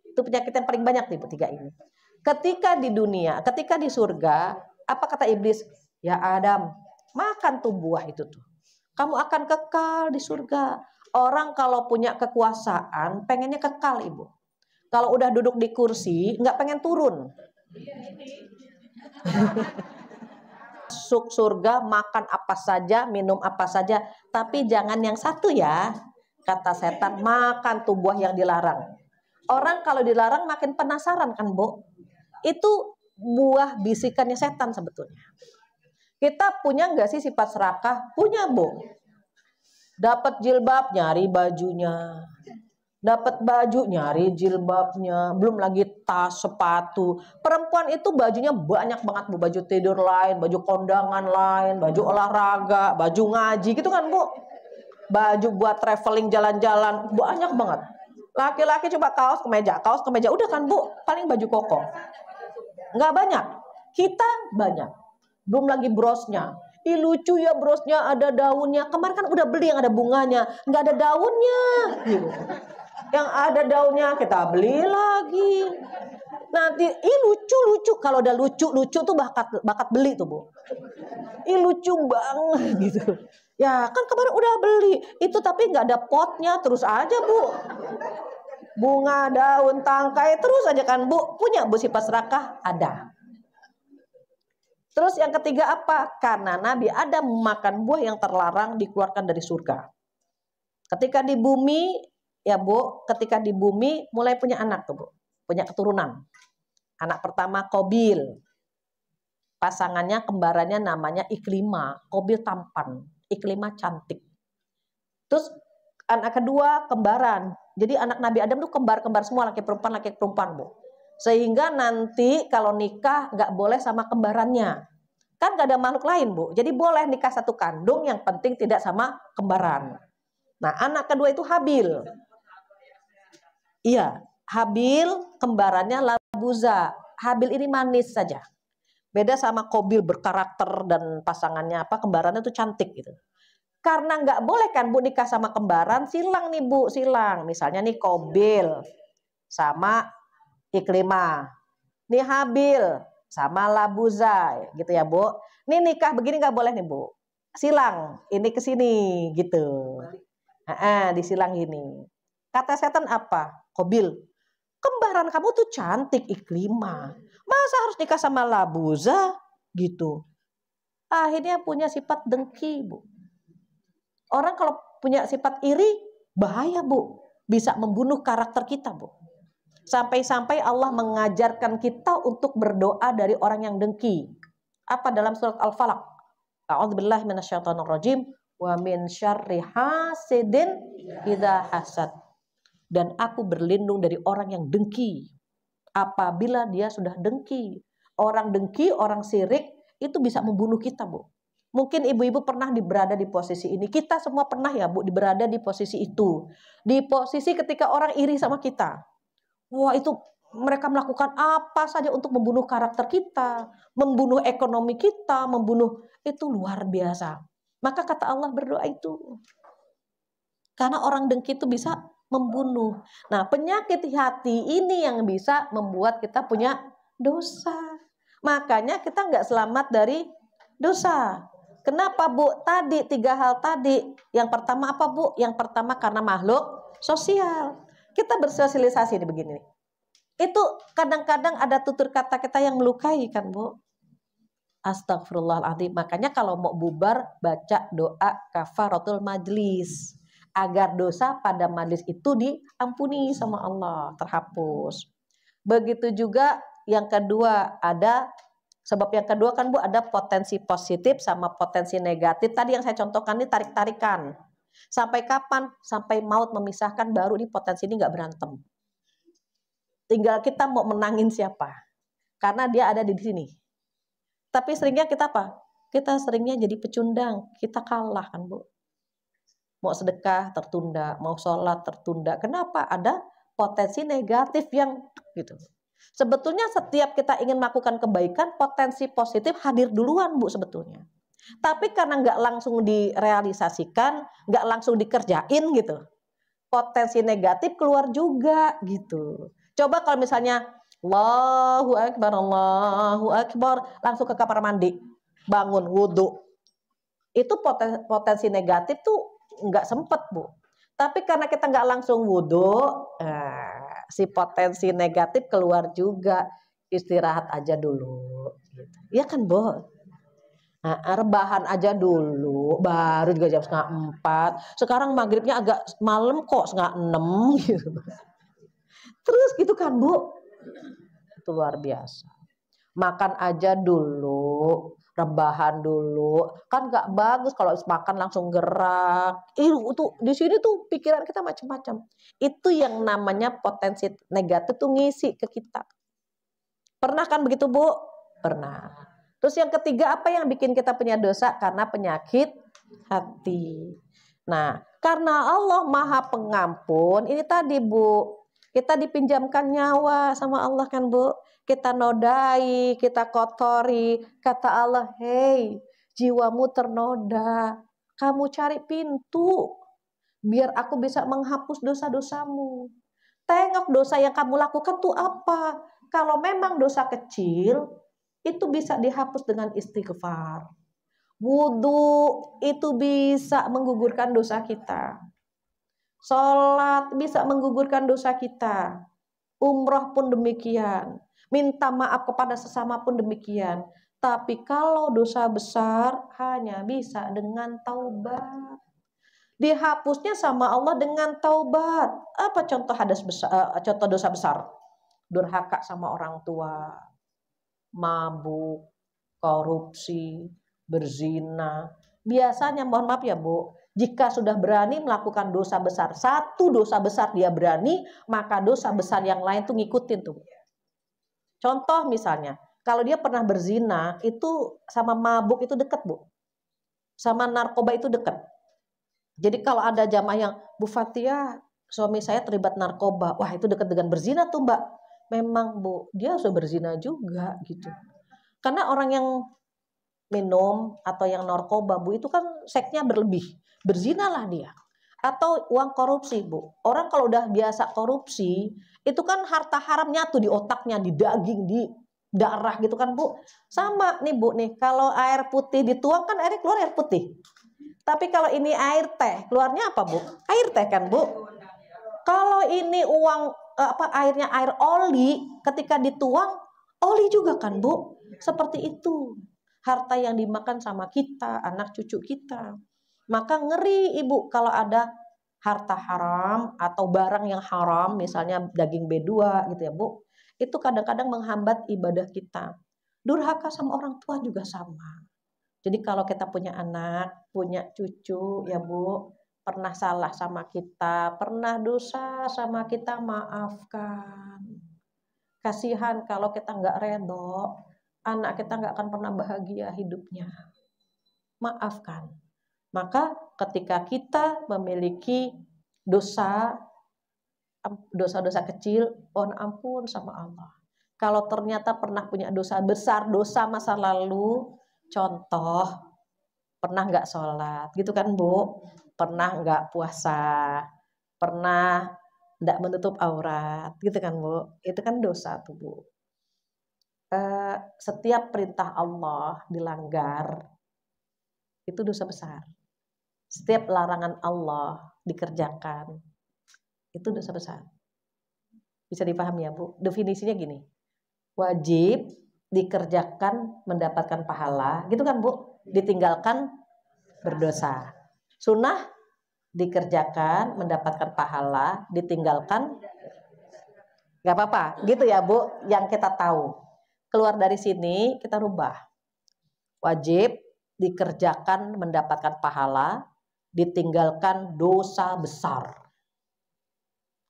Itu penyakit yang paling banyak nih Bu, 3 ini. Ketika di dunia, ketika di surga, apa kata iblis? Ya Adam, makan tuh buah itu tuh. Kamu akan kekal di surga. Orang kalau punya kekuasaan, pengennya kekal Ibu. Kalau udah duduk di kursi, nggak pengen turun. Masuk surga, makan apa saja, minum apa saja. Tapi jangan yang satu ya. Kata setan, makan tuh buah yang dilarang. Orang kalau dilarang makin penasaran kan Bu. Itu buah bisikannya setan sebetulnya. Kita punya nggak sih sifat serakah? Punya Bu. Dapat jilbab nyari bajunya, dapat baju nyari jilbabnya, belum lagi tas, sepatu. Perempuan itu bajunya banyak banget Bu, baju tidur lain, baju kondangan lain, baju olahraga, baju ngaji gitu kan Bu. Baju buat traveling jalan-jalan banyak banget. Laki-laki coba kaos kemeja, udah kan Bu, paling baju koko. Nggak banyak, kita banyak. Belum lagi brosnya. Ih lucu ya brosnya, ada daunnya. Kemarin kan udah beli yang ada bunganya, nggak ada daunnya. Gitu. Yang ada daunnya kita beli lagi. Nanti, ih lucu. Kalau udah lucu tuh bakat beli tuh Bu. Ih lucu banget gitu. Ya kan kemarin udah beli itu tapi nggak ada potnya, terus aja Bu. Bunga, daun, tangkai terus aja kan Bu. Punya Bu sifat serakah? Ada. Terus yang ketiga apa? Karena Nabi Adam memakan buah yang terlarang dikeluarkan dari surga. Ketika di bumi, ya Bu, ketika di bumi mulai punya anak tuh Bu, punya keturunan. Anak pertama Qabil. Pasangannya kembarannya namanya Iklimah. Qabil tampan, Iklimah cantik. Terus anak kedua kembaran. Jadi anak Nabi Adam tuh kembar-kembar semua, laki perempuan Bu. Sehingga nanti kalau nikah nggak boleh sama kembarannya. Kan nggak ada makhluk lain Bu. Jadi boleh nikah satu kandung, yang penting tidak sama kembaran. Nah anak kedua itu Habil. Iya, Habil kembarannya Labuza. Habil ini manis saja. Beda sama Qabil berkarakter dan pasangannya kembarannya tuh cantik gitu. Karena nggak boleh kan Bu nikah sama kembaran, silang nih Bu, silang. Misalnya nih Qabil sama Iklimah, nih Habil sama Labuza gitu ya Bu. Nih nikah begini nggak boleh nih Bu, silang ini ke sini gitu. Disilang gini. Kata setan apa? Qabil, Kembaran kamu tuh cantik, Iklimah. Masa harus nikah sama Labuza gitu. Akhirnya punya sifat dengki, Bu. Orang kalau punya sifat iri, bahaya, Bu. Bisa membunuh karakter kita, Bu. Sampai-sampai Allah mengajarkan kita untuk berdoa dari orang yang dengki. Apa dalam surat Al-Falaq? A'udzubillahi minasyaitonirrajim wa min syarri hasidin idza hasad. Dan aku berlindung dari orang yang dengki. Apabila dia sudah dengki. Orang dengki, orang sirik, itu bisa membunuh kita, Bu. Mungkin ibu-ibu pernah berada di posisi ini. Kita semua pernah ya, Bu, berada di posisi itu. Di posisi ketika orang iri sama kita. Wah, itu mereka melakukan apa saja untuk membunuh karakter kita. Membunuh ekonomi kita, membunuh. Itu luar biasa. Maka kata Allah berdoa itu. Karena orang dengki itu bisa membunuh. Nah, penyakit hati ini yang bisa membuat kita punya dosa. Makanya kita nggak selamat dari dosa. Kenapa, Bu? Tadi 3 hal tadi. Yang pertama apa, Bu? Yang pertama karena makhluk sosial. Kita bersosialisasi begini. Itu kadang-kadang ada tutur kata kita yang melukai kan, Bu? Astagfirullahaladzim. Makanya kalau mau bubar, baca doa kafaratul majlis. Agar dosa pada majlis itu diampuni sama Allah, terhapus. Begitu juga yang kedua ada, sebab yang kedua kan, Bu, ada potensi positif sama potensi negatif. Tadi yang saya contohkan ini tarik-tarikan. Sampai kapan? Sampai maut memisahkan, baru ini potensi ini nggak berantem. Tinggal kita mau menangin siapa. Karena dia ada di sini. Tapi seringnya kita apa? Kita seringnya jadi pecundang. Kita kalah kan, Bu. Mau sedekah tertunda, mau sholat tertunda. Kenapa? Ada potensi negatif yang gitu. Sebetulnya setiap kita ingin melakukan kebaikan, potensi positif hadir duluan, Bu, sebetulnya. Tapi karena nggak langsung direalisasikan, nggak langsung dikerjain gitu, potensi negatif keluar juga gitu. Coba kalau misalnya Allahu Akbar, langsung ke kamar mandi, bangun wudhu, itu potensi negatif tuh nggak sempet, Bu. Tapi karena kita nggak langsung wudhu, si potensi negatif keluar juga. Istirahat aja dulu, gitu. Ya kan, Bu? Nah, rebahan aja dulu, baru juga jam 3:30. Sekarang maghribnya agak malam kok 5:30 gitu. Terus gitu kan, Bu? Itu luar biasa. Makan aja dulu, rebahan dulu, kan nggak bagus kalau makan langsung gerak. Itu di sini tuh pikiran kita macam-macam. Itu yang namanya potensi negatif tuh ngisi ke kita. Pernah kan begitu, Bu? Pernah. Terus yang ketiga, apa yang bikin kita punya dosa? Karena penyakit hati. Nah, karena Allah Maha Pengampun, ini tadi, Bu, kita dipinjamkan nyawa sama Allah kan, Bu. Kita nodai, kita kotori. Kata Allah, hei, jiwamu ternoda. Kamu cari pintu. Biar aku bisa menghapus dosa-dosamu. Tengok dosa yang kamu lakukan tuh apa. Kalau memang dosa kecil, itu bisa dihapus dengan istighfar. Wudhu itu bisa menggugurkan dosa kita. Sholat bisa menggugurkan dosa kita. Umroh pun demikian. Minta maaf kepada sesama pun demikian. Tapi kalau dosa besar hanya bisa dengan taubat. Dihapusnya sama Allah dengan taubat. Apa contoh contoh dosa besar? Durhaka sama orang tua, mabuk, korupsi, berzina. Biasanya, mohon maaf ya, Bu, jika sudah berani melakukan dosa besar, satu dosa besar dia berani, maka dosa besar yang lain tuh ngikutin tuh. Contoh misalnya, kalau dia pernah berzina, itu sama mabuk itu dekat, Bu. Sama narkoba itu dekat. Jadi kalau ada jamaah yang, Bu Fatia, suami saya terlibat narkoba, wah itu dekat dengan berzina tuh, Mbak. Memang, Bu, dia sudah berzina juga gitu. Karena orang yang minum atau yang narkoba, Bu, itu kan seksnya berlebih. Berzinalah dia. Atau uang korupsi, Bu. Orang kalau udah biasa korupsi, itu kan harta haram nyatu di otaknya, di daging, di darah gitu kan, Bu. Sama nih, Bu, nih. Kalau air putih dituang kan airnya keluar air putih. Tapi kalau ini air teh, keluarnya apa, Bu? Air teh kan, Bu. Kalau ini uang airnya air oli, ketika dituang oli juga kan Bu. Seperti itu. Harta yang dimakan sama kita, anak cucu kita. Maka ngeri Ibu kalau ada harta haram atau barang yang haram, misalnya daging B2 gitu ya Bu. Itu kadang-kadang menghambat ibadah kita. Durhaka sama orang tua juga sama. Jadi kalau kita punya anak, punya cucu ya Bu, pernah salah sama kita, pernah dosa sama kita, maafkan. Kasihan kalau kita nggak redho, anak kita nggak akan pernah bahagia hidupnya. Maafkan. Maka ketika kita memiliki dosa-dosa kecil, mohon ampun sama Allah. Kalau ternyata pernah punya dosa besar, dosa masa lalu, contoh, pernah nggak sholat, gitu kan Bu? Pernah nggak puasa, pernah nggak menutup aurat, gitu kan Bu? Itu kan dosa tuh Bu. Setiap perintah Allah dilanggar, itu dosa besar. Setiap larangan Allah dikerjakan, itu dosa besar. Bisa dipahami ya Bu? Definisinya gini, wajib dikerjakan mendapatkan pahala, gitu kan Bu? Ditinggalkan berdosa. Sunnah dikerjakan mendapatkan pahala, ditinggalkan nggak apa-apa, gitu ya Bu. Yang kita tahu. Keluar dari sini kita rubah. Wajib dikerjakan mendapatkan pahala, ditinggalkan dosa besar.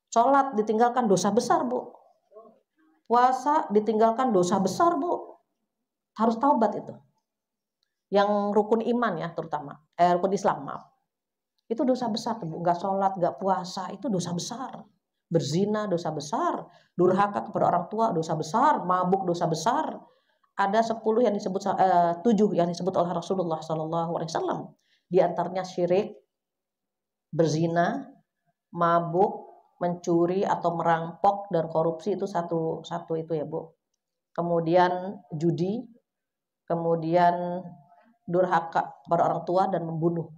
Sholat ditinggalkan dosa besar Bu. Puasa ditinggalkan dosa besar Bu. Harus taubat itu. Yang rukun iman ya terutama, rukun Islam maaf. Itu dosa besar tuh Bu. Gak sholat, gak puasa, itu dosa besar. Berzina dosa besar, durhaka kepada orang tua dosa besar, mabuk dosa besar. Ada 7 yang disebut oleh Rasulullah SAW. Di antaranya syirik, berzina, mabuk, mencuri atau merampok dan korupsi, itu satu itu ya Bu. Kemudian judi, kemudian durhaka kepada orang tua dan membunuh.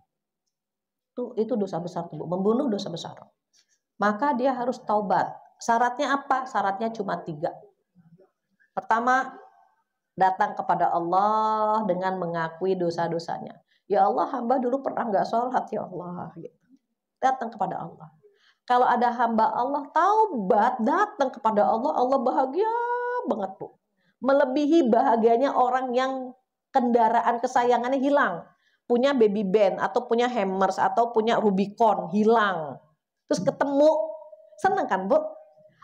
Itu dosa besar Bu. Membunuh dosa besar. Maka dia harus taubat. Syaratnya apa? Syaratnya cuma 3. Pertama, datang kepada Allah dengan mengakui dosa-dosanya. Ya Allah, hamba dulu pernah nggak sholat ya Allah. Datang kepada Allah. Kalau ada hamba Allah taubat, datang kepada Allah, Allah bahagia banget Bu. Melebihi bahagianya orang yang kendaraan kesayangannya hilang. Punya baby band atau punya hammers atau punya Rubicon hilang. Terus ketemu, senang kan Bu?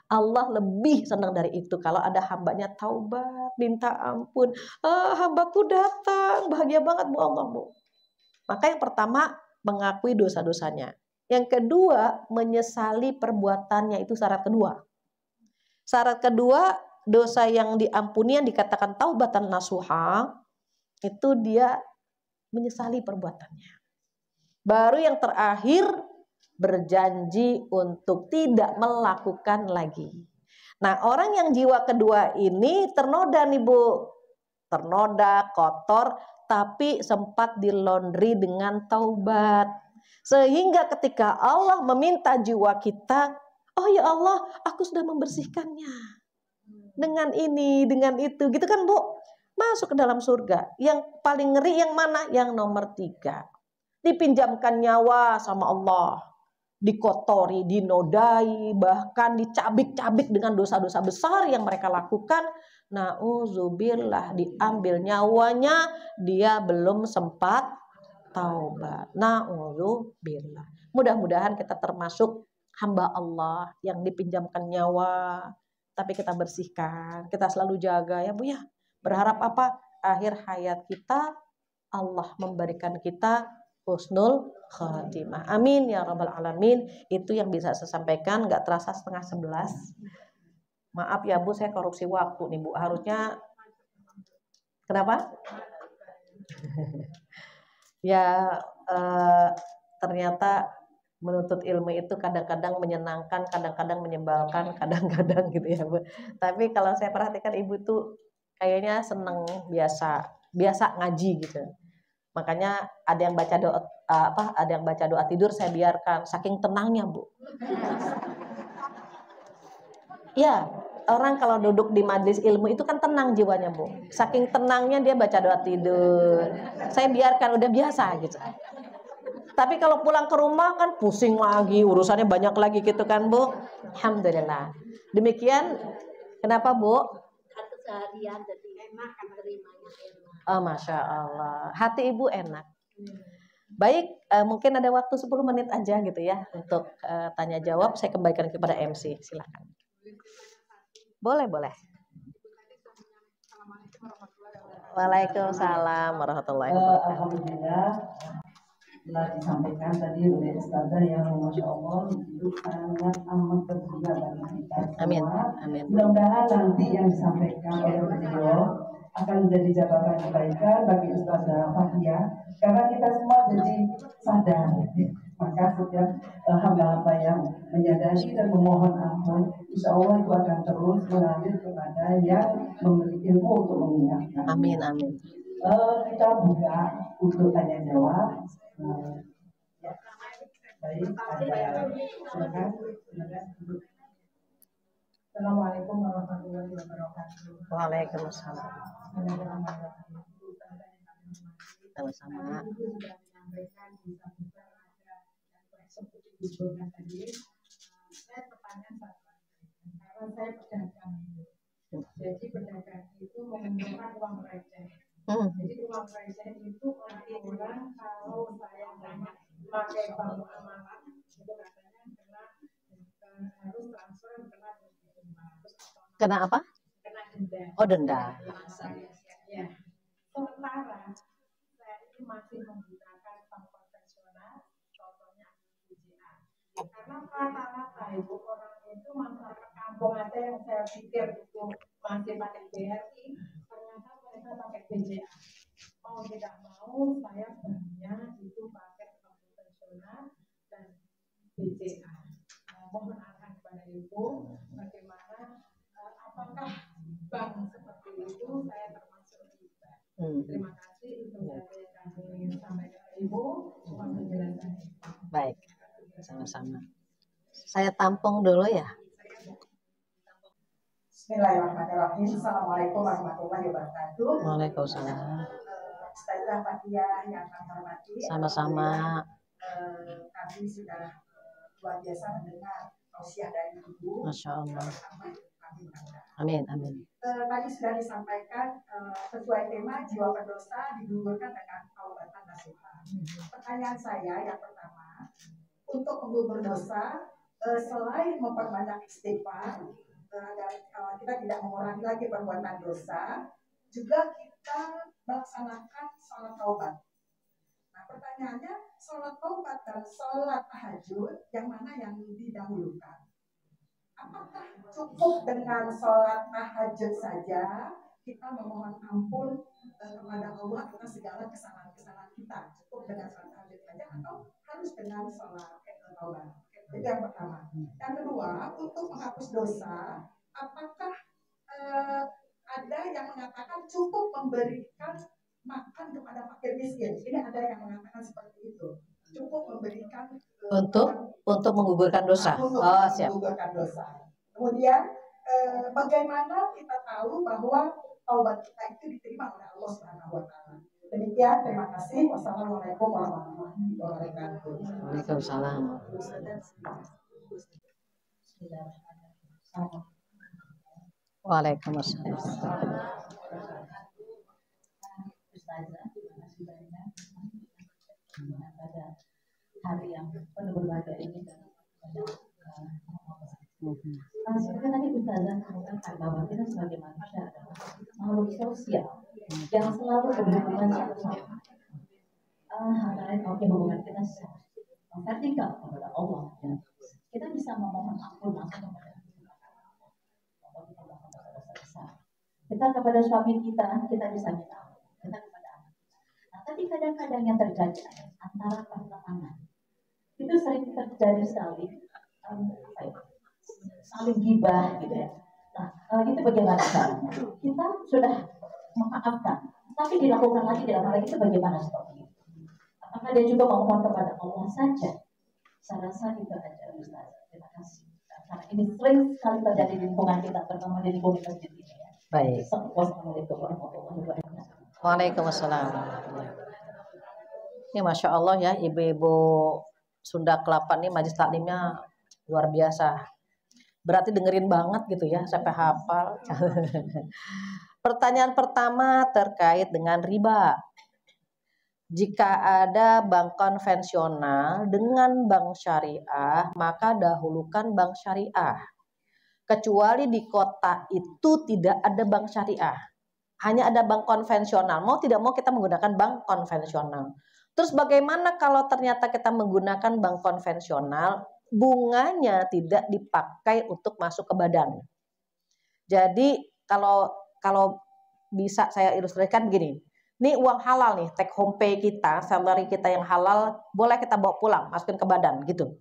Allah lebih senang dari itu kalau ada hambanya taubat, minta ampun. Hambaku datang, bahagia banget Bu Allah Bu. Maka yang pertama mengakui dosa-dosanya. Yang kedua menyesali perbuatannya, itu syarat kedua. Syarat kedua, dosa yang diampuni yang dikatakan taubatan nasuha, itu dia menyesali perbuatannya. Baru yang terakhir berjanji untuk tidak melakukan lagi. Nah, orang yang jiwa kedua ini ternoda nih Bu. Ternoda, kotor, tapi sempat dilondri dengan taubat. Sehingga ketika Allah meminta jiwa kita, oh ya Allah, aku sudah membersihkannya. Dengan ini, dengan itu, gitu kan Bu. Masuk ke dalam surga. Yang paling ngeri yang mana? Yang nomor 3. Dipinjamkan nyawa sama Allah. Dikotori, dinodai, bahkan dicabik-cabik dengan dosa-dosa besar yang mereka lakukan. Nauzubillah, diambil nyawanya, dia belum sempat taubat. Nauzubillah. Mudah-mudahan kita termasuk hamba Allah yang dipinjamkan nyawa, tapi kita bersihkan, kita selalu jaga ya Bu ya. Berharap apa? Akhir hayat kita Allah memberikan kita husnul khatimah. Amin ya rabbal alamin. Itu yang bisa saya sampaikan. Gak terasa 10:30. Maaf ya Bu, saya korupsi waktu nih Bu. Harusnya kenapa? Ya ternyata menuntut ilmu itu kadang-kadang menyenangkan, kadang-kadang menyebalkan, kadang-kadang gitu ya Bu. Tapi kalau saya perhatikan Ibu tuh kayaknya seneng biasa ngaji gitu. Makanya ada yang baca doa tidur saya biarkan, saking tenangnya Bu. Ya, orang kalau duduk di majelis ilmu itu kan tenang jiwanya, Bu. Saking tenangnya dia baca doa tidur. Saya biarkan, udah biasa gitu. Tapi kalau pulang ke rumah kan pusing lagi, urusannya banyak lagi gitu kan, Bu. Alhamdulillah. Demikian. Kenapa, Bu? Keseharian jadi enak, terimanya enak. Oh, Masya Allah. Hati Ibu enak. Baik, mungkin ada waktu 10 menit aja gitu ya untuk tanya jawab. Saya kembalikan kepada MC. Silakan. Boleh, boleh. Waalaikumsalam warahmatullahi wabarakatuh. Alhamdulillah telah disampaikan tadi oleh Ustazah yang Masya Allah itu sangat amat berguna bagi kita semua. Amin. Amin. Mudah-mudahan nanti yang disampaikan oleh beliau akan menjadi catatan kebaikan bagi Ustazah Fathia, karena kita semua jadi sadar. Maka setiap hamba-hamba yang menyadari dan memohon ampun, insya Allah itu akan terus mengalir kepada yang memiliki ilmu untuk mengingatkan. Amin, amin. Kita buka untuk tanya jawab. Ya. Baik, silakan. Assalamualaikum warahmatullahi wabarakatuh. Waalaikumsalam. Sama-sama. Saya pertanyaan karena saya pedagang. Jadi pedagang itu mengumpulkan uang receh. Jadi uang receh itu orang kalau saya pakai bank amalan itu katanya harus transfer Kena apa? kena denda. Oh, denda. Ya. Sementara saya ini masih menggunakan bank konvensional, contohnya BCA. Karena rata-rata itu orang itu masyarakat kampung aja yang saya pikir itu masih pakai BRI, ternyata mereka pakai BCA. Mau tidak mau saya banknya itu pakai bank konvensional dan BCA. Mohon arahan kepada Ibu bagaimana, apakah bank seperti itu saya termasuk juga. Terima kasih itu saja yang kami ingin sampaikan ke Ibu. Mohon penjelasannya. Baik, sama-sama. Saya tampung dulu ya. Bismillahirrahmanirrahim. Assalamualaikum warahmatullahi wabarakatuh. Waalaikumsalam. Ustazah Fathia yang kami hormati. Sama-sama. Kami sudah luar biasa mendengar tausiah dari Ibu. Masya Allah. Amin, amin. Tadi sudah disampaikan sesuai tema jiwa pendosa digugurkan dengan taubatan nasuha. Pertanyaan saya yang pertama, untuk menggugur dosa, selain memperbanyak istighfar agar kita tidak mengurangi lagi perbuatan dosa, juga kita melaksanakan sholat taubat. Nah, pertanyaannya, sholat taubat dan sholat tahajud yang mana yang didahulukan? Apakah cukup dengan sholat tahajud saja kita memohon ampun kepada Allah atas segala kesalahan-kesalahan kita? Cukup dengan sholat tahajud saja atau harus dengan sholat taubat? Itu yang pertama. Yang kedua, untuk menghapus dosa, apakah ada yang mengatakan cukup memberikan makan kepada fakir miskin? Ini ada yang mengatakan seperti itu. Cukup memberikan untuk menggugurkan dosa. Oh, siap. Menggugurkan dosa. Kemudian bagaimana kita tahu bahwa taubat kita itu diterima oleh Allah Subhanahu wa taala. Demikian, terima kasih. Wassalamualaikum warahmatullahi wabarakatuh. Waalaikumsalam. Waalaikumsalam. Ustazah, terima kasih banyak pada hari yang penuh berbahagia ini dan seperti tadi Ustazah katakan bahwa kita sebagai manusia adalah makhluk sosial yang selalu berhubungan satu sama lain. Hubungan kita secara vertikal kepada Allah, dan kita bisa memohon ampun langsung kepada Allah. Kita kepada suami kita bisa minta ampun. Kita kepada anak. Nah, tapi kadang-kadang yang terjadi antara pasangan itu sering terjadi sekali saling gibah gitu ya. Nah, itu bagaimana caranya? Kita sudah memaafkan, tapi dilakukan lagi itu bagaimana seperti itu? Apakah dia juga memohon kepada Allah saja? Saya rasa itu aja Ustaz. Terima kasih. Karena ini sering sekali terjadi di lingkungan kita, terutama di lingkungan masjid ini ya. Baik. Wassalamualaikum warahmatullahi wabarakatuh. Waalaikumsalam. Ini Masya Allah ya, ibu-ibu Sunda Kelapa nih majelis taklimnya luar biasa. Berarti dengerin banget gitu ya, sampai hafal. Pertanyaan pertama terkait dengan riba. Jika ada bank konvensional dengan bank syariah, maka dahulukan bank syariah. Kecuali di kota itu tidak ada bank syariah. Hanya ada bank konvensional. Mau tidak mau kita menggunakan bank konvensional. Terus bagaimana kalau ternyata kita menggunakan bank konvensional, bunganya tidak dipakai untuk masuk ke badan. Jadi kalau bisa saya ilustrasikan begini. Ini uang halal nih, take home pay kita, salary kita yang halal, boleh kita bawa pulang, masukin ke badan gitu.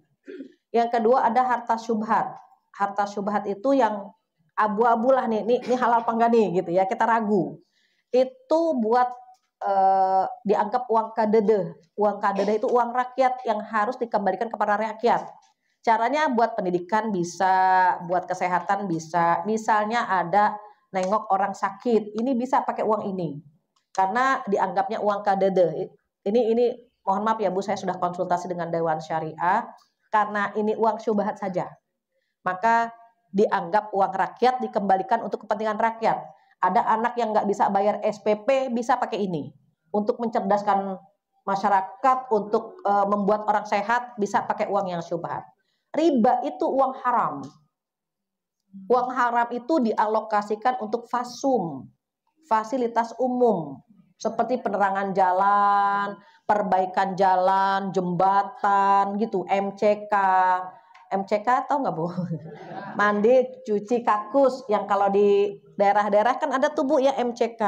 Yang kedua ada harta syubhat. Harta syubhat itu yang abu-abu lah nih, ini halal apa enggak nih gitu ya, kita ragu. Itu buat dianggap uang kadede. Uang kadede itu uang rakyat yang harus dikembalikan kepada rakyat. Caranya buat pendidikan bisa, buat kesehatan bisa. Misalnya ada nengok orang sakit, ini bisa pakai uang ini. Karena dianggapnya uang kadede. Ini mohon maaf ya Bu, saya sudah konsultasi dengan Dewan Syariah. Karena ini uang syubhat saja. Maka dianggap uang rakyat dikembalikan untuk kepentingan rakyat. Ada anak yang nggak bisa bayar SPP, bisa pakai ini. Untuk mencerdaskan masyarakat, untuk membuat orang sehat, bisa pakai uang yang syubhat. Riba itu uang haram. Uang haram itu dialokasikan untuk fasum, fasilitas umum, seperti penerangan jalan, perbaikan jalan, jembatan, gitu, MCK. MCK tahu nggak Bu? Mandi, cuci kakus, yang kalau di daerah-daerah kan ada tuh Bu ya MCK.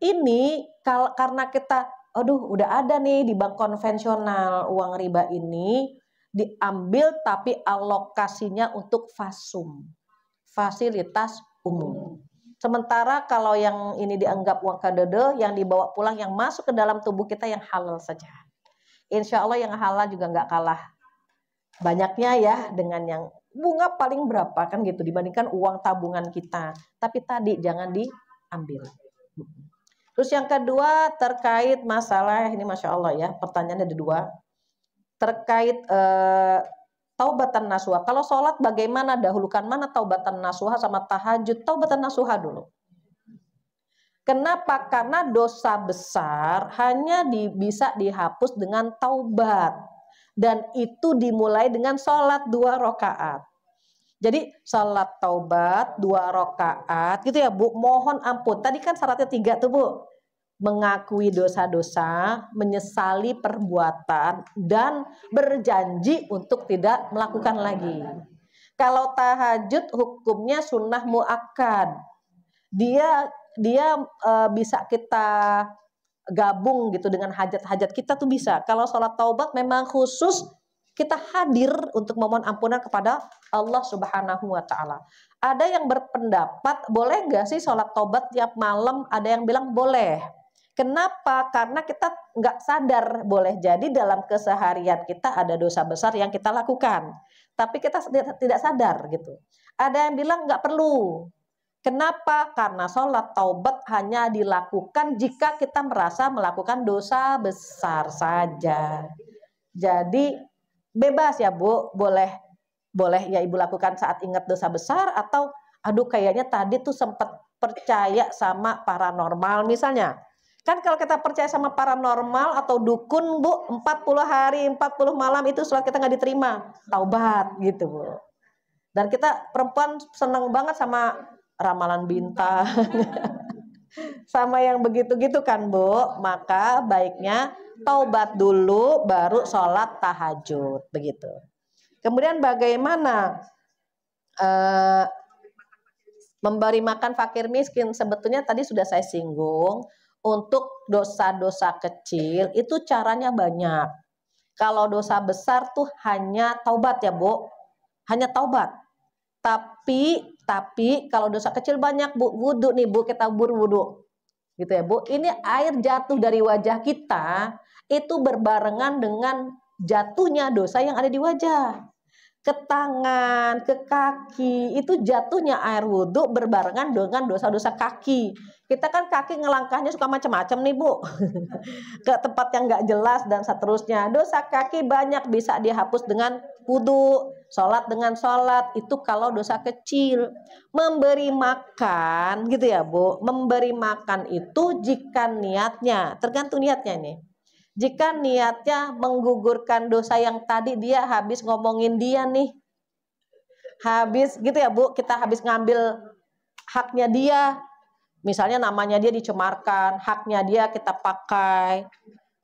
Ini karena kita, aduh udah ada nih di bank konvensional uang riba ini, diambil tapi alokasinya untuk fasum, fasilitas umum. Sementara kalau yang ini dianggap uang kadede, yang dibawa pulang, yang masuk ke dalam tubuh kita yang halal saja. Insya Allah yang halal juga nggak kalah banyaknya ya dengan yang bunga paling berapa kan gitu dibandingkan uang tabungan kita. Tapi tadi jangan diambil. Terus yang kedua terkait masalah ini Masya Allah ya, pertanyaannya ada dua. Terkait taubatan nasuha. Kalau sholat bagaimana, dahulukan mana taubatan nasuha sama tahajud? Taubatan nasuha dulu. Kenapa? Karena dosa besar hanya bisa dihapus dengan taubat. Dan itu dimulai dengan sholat 2 rakaat. Jadi sholat taubat 2 rakaat gitu ya Bu. Mohon ampun. Tadi kan syaratnya 3 tuh Bu. Mengakui dosa-dosa, menyesali perbuatan, dan berjanji untuk tidak melakukan lagi. Kalau tahajud hukumnya sunnah muakkad. Dia bisa kita gabung gitu dengan hajat-hajat kita tuh bisa. Kalau sholat taubat memang khusus kita hadir untuk memohon ampunan kepada Allah Subhanahu wa Ta'ala. Ada yang berpendapat boleh nggak sih sholat taubat tiap malam? Ada yang bilang boleh. Kenapa? Karena kita nggak sadar, boleh jadi dalam keseharian kita ada dosa besar yang kita lakukan, tapi kita tidak sadar gitu. Ada yang bilang nggak perlu. Kenapa? Karena sholat taubat hanya dilakukan jika kita merasa melakukan dosa besar saja. Jadi bebas ya Bu, boleh ya Ibu lakukan saat ingat dosa besar, atau aduh kayaknya tadi tuh sempat percaya sama paranormal misalnya. Kan kalau kita percaya sama paranormal atau dukun Bu, 40 hari 40 malam itu sholat kita nggak diterima, taubat gitu Bu. Dan kita perempuan senang banget sama ramalan bintang sama yang begitu-gitu kan Bu. Maka baiknya taubat dulu baru sholat tahajud begitu. Kemudian bagaimana memberi makan fakir miskin? Sebetulnya tadi sudah saya singgung. Untuk dosa-dosa kecil itu caranya banyak. Kalau dosa besar tuh hanya taubat ya Bu, hanya taubat. Tapi kalau dosa kecil banyak Bu, wudu nih Bu, kita berwudu gitu ya Bu. Ini air jatuh dari wajah kita itu berbarengan dengan jatuhnya dosa yang ada di wajah. ke tangan, ke kaki, itu jatuhnya air wudhu berbarengan dengan dosa-dosa kaki. Kita kan kaki ngelangkahnya suka macam-macam nih Bu, ke tempat yang nggak jelas dan seterusnya. Dosa kaki banyak bisa dihapus dengan wudhu, sholat dengan sholat, itu kalau dosa kecil. Memberi makan gitu ya Bu, memberi makan itu jika niatnya, tergantung niatnya nih. Jika niatnya menggugurkan dosa yang tadi, dia habis ngomongin dia nih, habis gitu ya Bu, kita habis ngambil haknya dia, misalnya namanya dia dicemarkan, haknya dia kita pakai,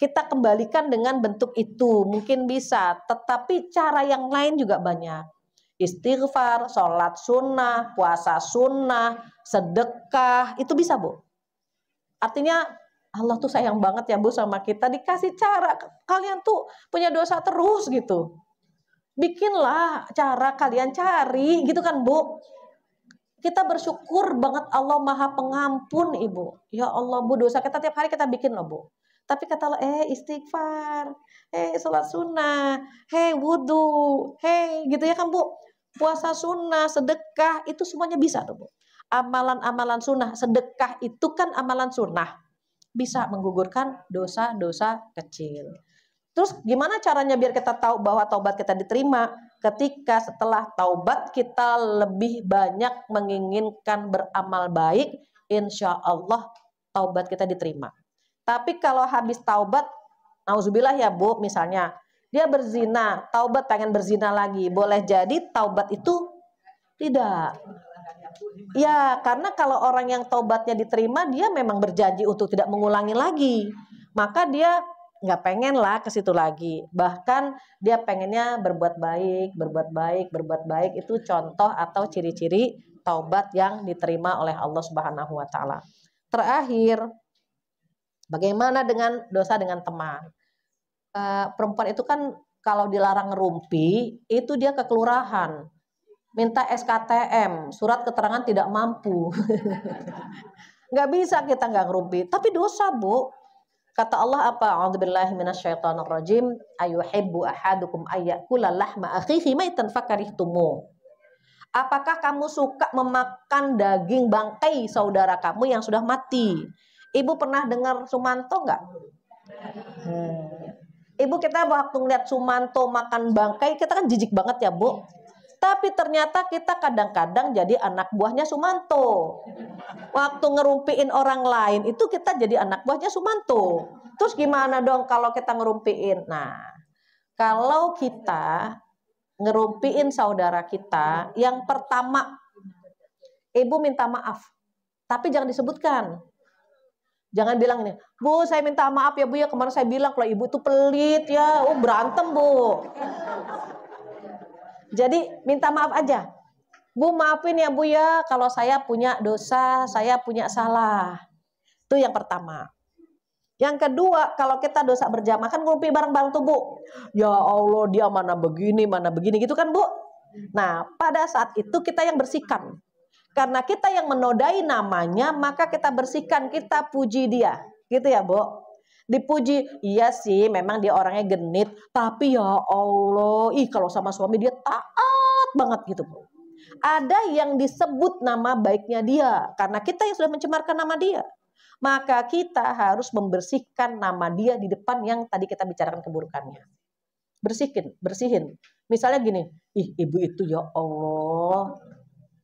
kita kembalikan dengan bentuk itu, mungkin bisa. Tetapi cara yang lain juga banyak. Istighfar, sholat sunnah, puasa sunnah, sedekah, itu bisa Bu. Artinya Allah tuh sayang banget ya Bu sama kita, dikasih cara. Kalian tuh punya dosa terus gitu, bikinlah cara kalian cari gitu kan Bu. Kita bersyukur banget Allah maha pengampun Ibu. Ya Allah Bu, dosa kita tiap hari kita bikin loh Bu. Tapi kata Allah, istighfar, sholat sunnah, wudhu, gitu ya kan Bu. Puasa sunnah, sedekah, itu semuanya bisa tuh Bu. Amalan-amalan sunnah, sedekah itu kan amalan sunnah, bisa menggugurkan dosa-dosa kecil. Terus gimana caranya biar kita tahu bahwa taubat kita diterima? Ketika setelah taubat kita lebih banyak menginginkan beramal baik, insya Allah taubat kita diterima. Tapi kalau habis taubat, nauzubillah ya Bu, misalnya dia berzina, taubat pengen berzina lagi, boleh jadi taubat itu tidak. Ya, karena kalau orang yang taubatnya diterima, dia memang berjanji untuk tidak mengulangi lagi. Maka dia nggak pengen lah ke situ lagi. Bahkan dia pengennya berbuat baik, berbuat baik, berbuat baik. Itu contoh atau ciri-ciri taubat yang diterima oleh Allah Subhanahu wa taala. Terakhir, bagaimana dengan dosa dengan teman? Perempuan itu kan kalau dilarang ngerumpi, itu dia ke kelurahan, minta SKTM, surat keterangan tidak mampu. Nggak bisa kita nggak ngerumpi, tapi dosa Bu. Kata Allah apa? A'udzubillahi minasyaitonirrajim. Ayuhibbu ahadukum ayyakula lahma akhihi maitan fakarihtumu. Apakah kamu suka memakan daging bangkai saudara kamu yang sudah mati? Ibu pernah dengar Sumanto nggak? Ibu, kita waktu ngeliat Sumanto makan bangkai, kita kan jijik banget ya Bu. Tapi ternyata kita kadang-kadang jadi anak buahnya Sumanto. Waktu ngerumpiin orang lain itu kita jadi anak buahnya Sumanto. Terus gimana dong kalau kita ngerumpiin? Nah, kalau kita ngerumpiin saudara kita, yang pertama Ibu minta maaf, tapi jangan disebutkan. Jangan bilang ini, Bu saya minta maaf ya Bu ya, kemarin saya bilang kalau Ibu itu pelit ya, berantem Bu. Jadi minta maaf aja, Bu maafin ya Bu ya kalau saya punya dosa, saya punya salah. Itu yang pertama. Yang kedua, kalau kita dosa berjamaah kan ngumpi bareng-bareng tuh Bu. Ya Allah dia mana begini gitu kan Bu. Nah pada saat itu kita yang bersihkan. Karena kita yang menodai namanya, maka kita bersihkan, kita puji dia. Gitu ya Bu. Dipuji, iya sih memang dia orangnya genit, tapi ya Allah, kalau sama suami dia taat banget gitu Bu. Ada yang disebut nama baiknya dia, karena kita yang sudah mencemarkan nama dia. Maka kita harus membersihkan nama dia di depan yang tadi kita bicarakan keburukannya. Bersihin. Misalnya gini, ibu itu ya Allah,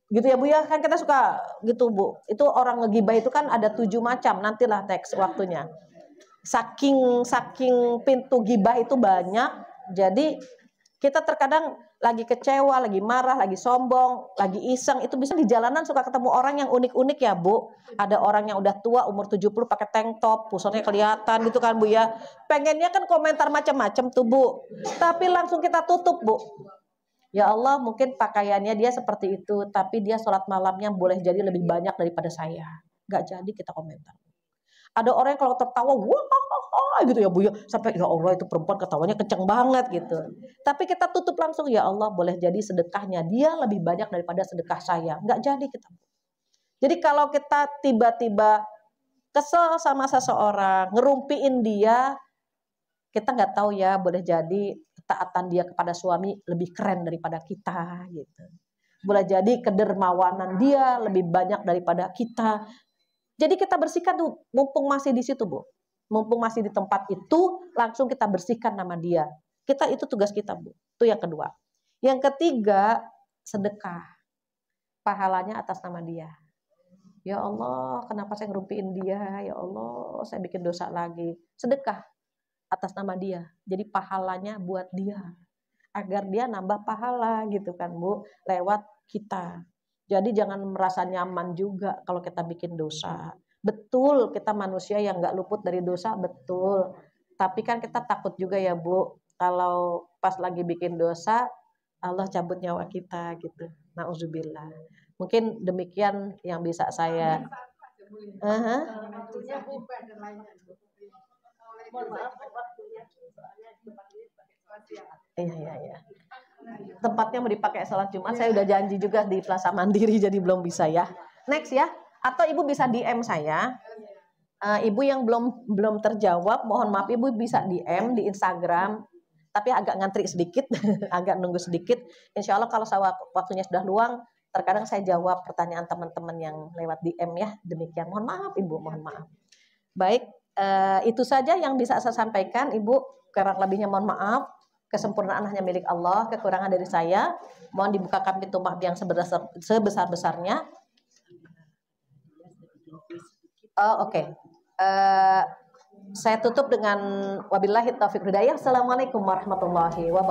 gitu ya Bu ya, kan kita suka gitu Bu. Itu orang ngegibah itu kan ada 7 macam, nantilah teks waktunya. Saking pintu gibah itu banyak, jadi kita terkadang lagi kecewa, lagi marah, lagi sombong, lagi iseng, itu bisa di jalanan suka ketemu orang yang unik-unik ya Bu. Ada orang yang udah tua umur 70 pakai tank top, pusernya kelihatan gitu kan Bu ya. Pengennya kan komentar macam-macam tuh Bu, tapi langsung kita tutup Bu. Ya Allah, mungkin pakaiannya dia seperti itu, tapi dia sholat malamnya boleh jadi lebih banyak daripada saya. Gak jadi kita komentar. Ada orang yang kalau tertawa, wah gitu ya Bu ya, sampai ya Allah itu perempuan ketawanya kenceng banget gitu. Tapi kita tutup langsung, ya Allah boleh jadi sedekahnya dia lebih banyak daripada sedekah saya. Gak jadi kita. Jadi kalau kita tiba-tiba kesel sama seseorang, ngerumpiin dia, kita nggak tahu ya, boleh jadi ketaatan dia kepada suami lebih keren daripada kita gitu. Boleh jadi kedermawanan dia lebih banyak daripada kita. Jadi kita bersihkan tuh, mumpung masih di situ, Bu. Mumpung masih di tempat itu, langsung kita bersihkan nama dia. Kita itu tugas kita, Bu. Itu yang kedua. Yang ketiga, sedekah. Pahalanya atas nama dia. Ya Allah, kenapa saya ngerumpiin dia? Ya Allah, saya bikin dosa lagi. Sedekah atas nama dia. Jadi pahalanya buat dia. Agar dia nambah pahala gitu kan, Bu. Lewat kita. Jadi jangan merasa nyaman juga kalau kita bikin dosa. Betul, kita manusia yang nggak luput dari dosa, betul. Tapi kan kita takut juga ya, Bu. Kalau pas lagi bikin dosa, Allah cabut nyawa kita gitu. Nauzubillah. Mungkin demikian yang bisa saya. Iya. Tempatnya mau dipakai sholat Jumat, saya udah janji juga di Plaza Mandiri, jadi belum bisa ya. Next ya, atau Ibu bisa DM saya. Ibu yang belum terjawab, mohon maaf Ibu bisa DM di Instagram, tapi agak ngantri sedikit, agak nunggu sedikit. Insya Allah kalau waktunya sudah luang, terkadang saya jawab pertanyaan teman-teman yang lewat DM ya. Demikian, mohon maaf Ibu, mohon maaf. Baik, itu saja yang bisa saya sampaikan Ibu. Kurang lebihnya mohon maaf. Kesempurnaan hanya milik Allah, kekurangan dari saya. Mohon dibukakan pintu maaf yang sebesar-besarnya. Oke. Saya tutup dengan wabillahi taufiq hidayah. Assalamualaikum warahmatullahi wabarakatuh.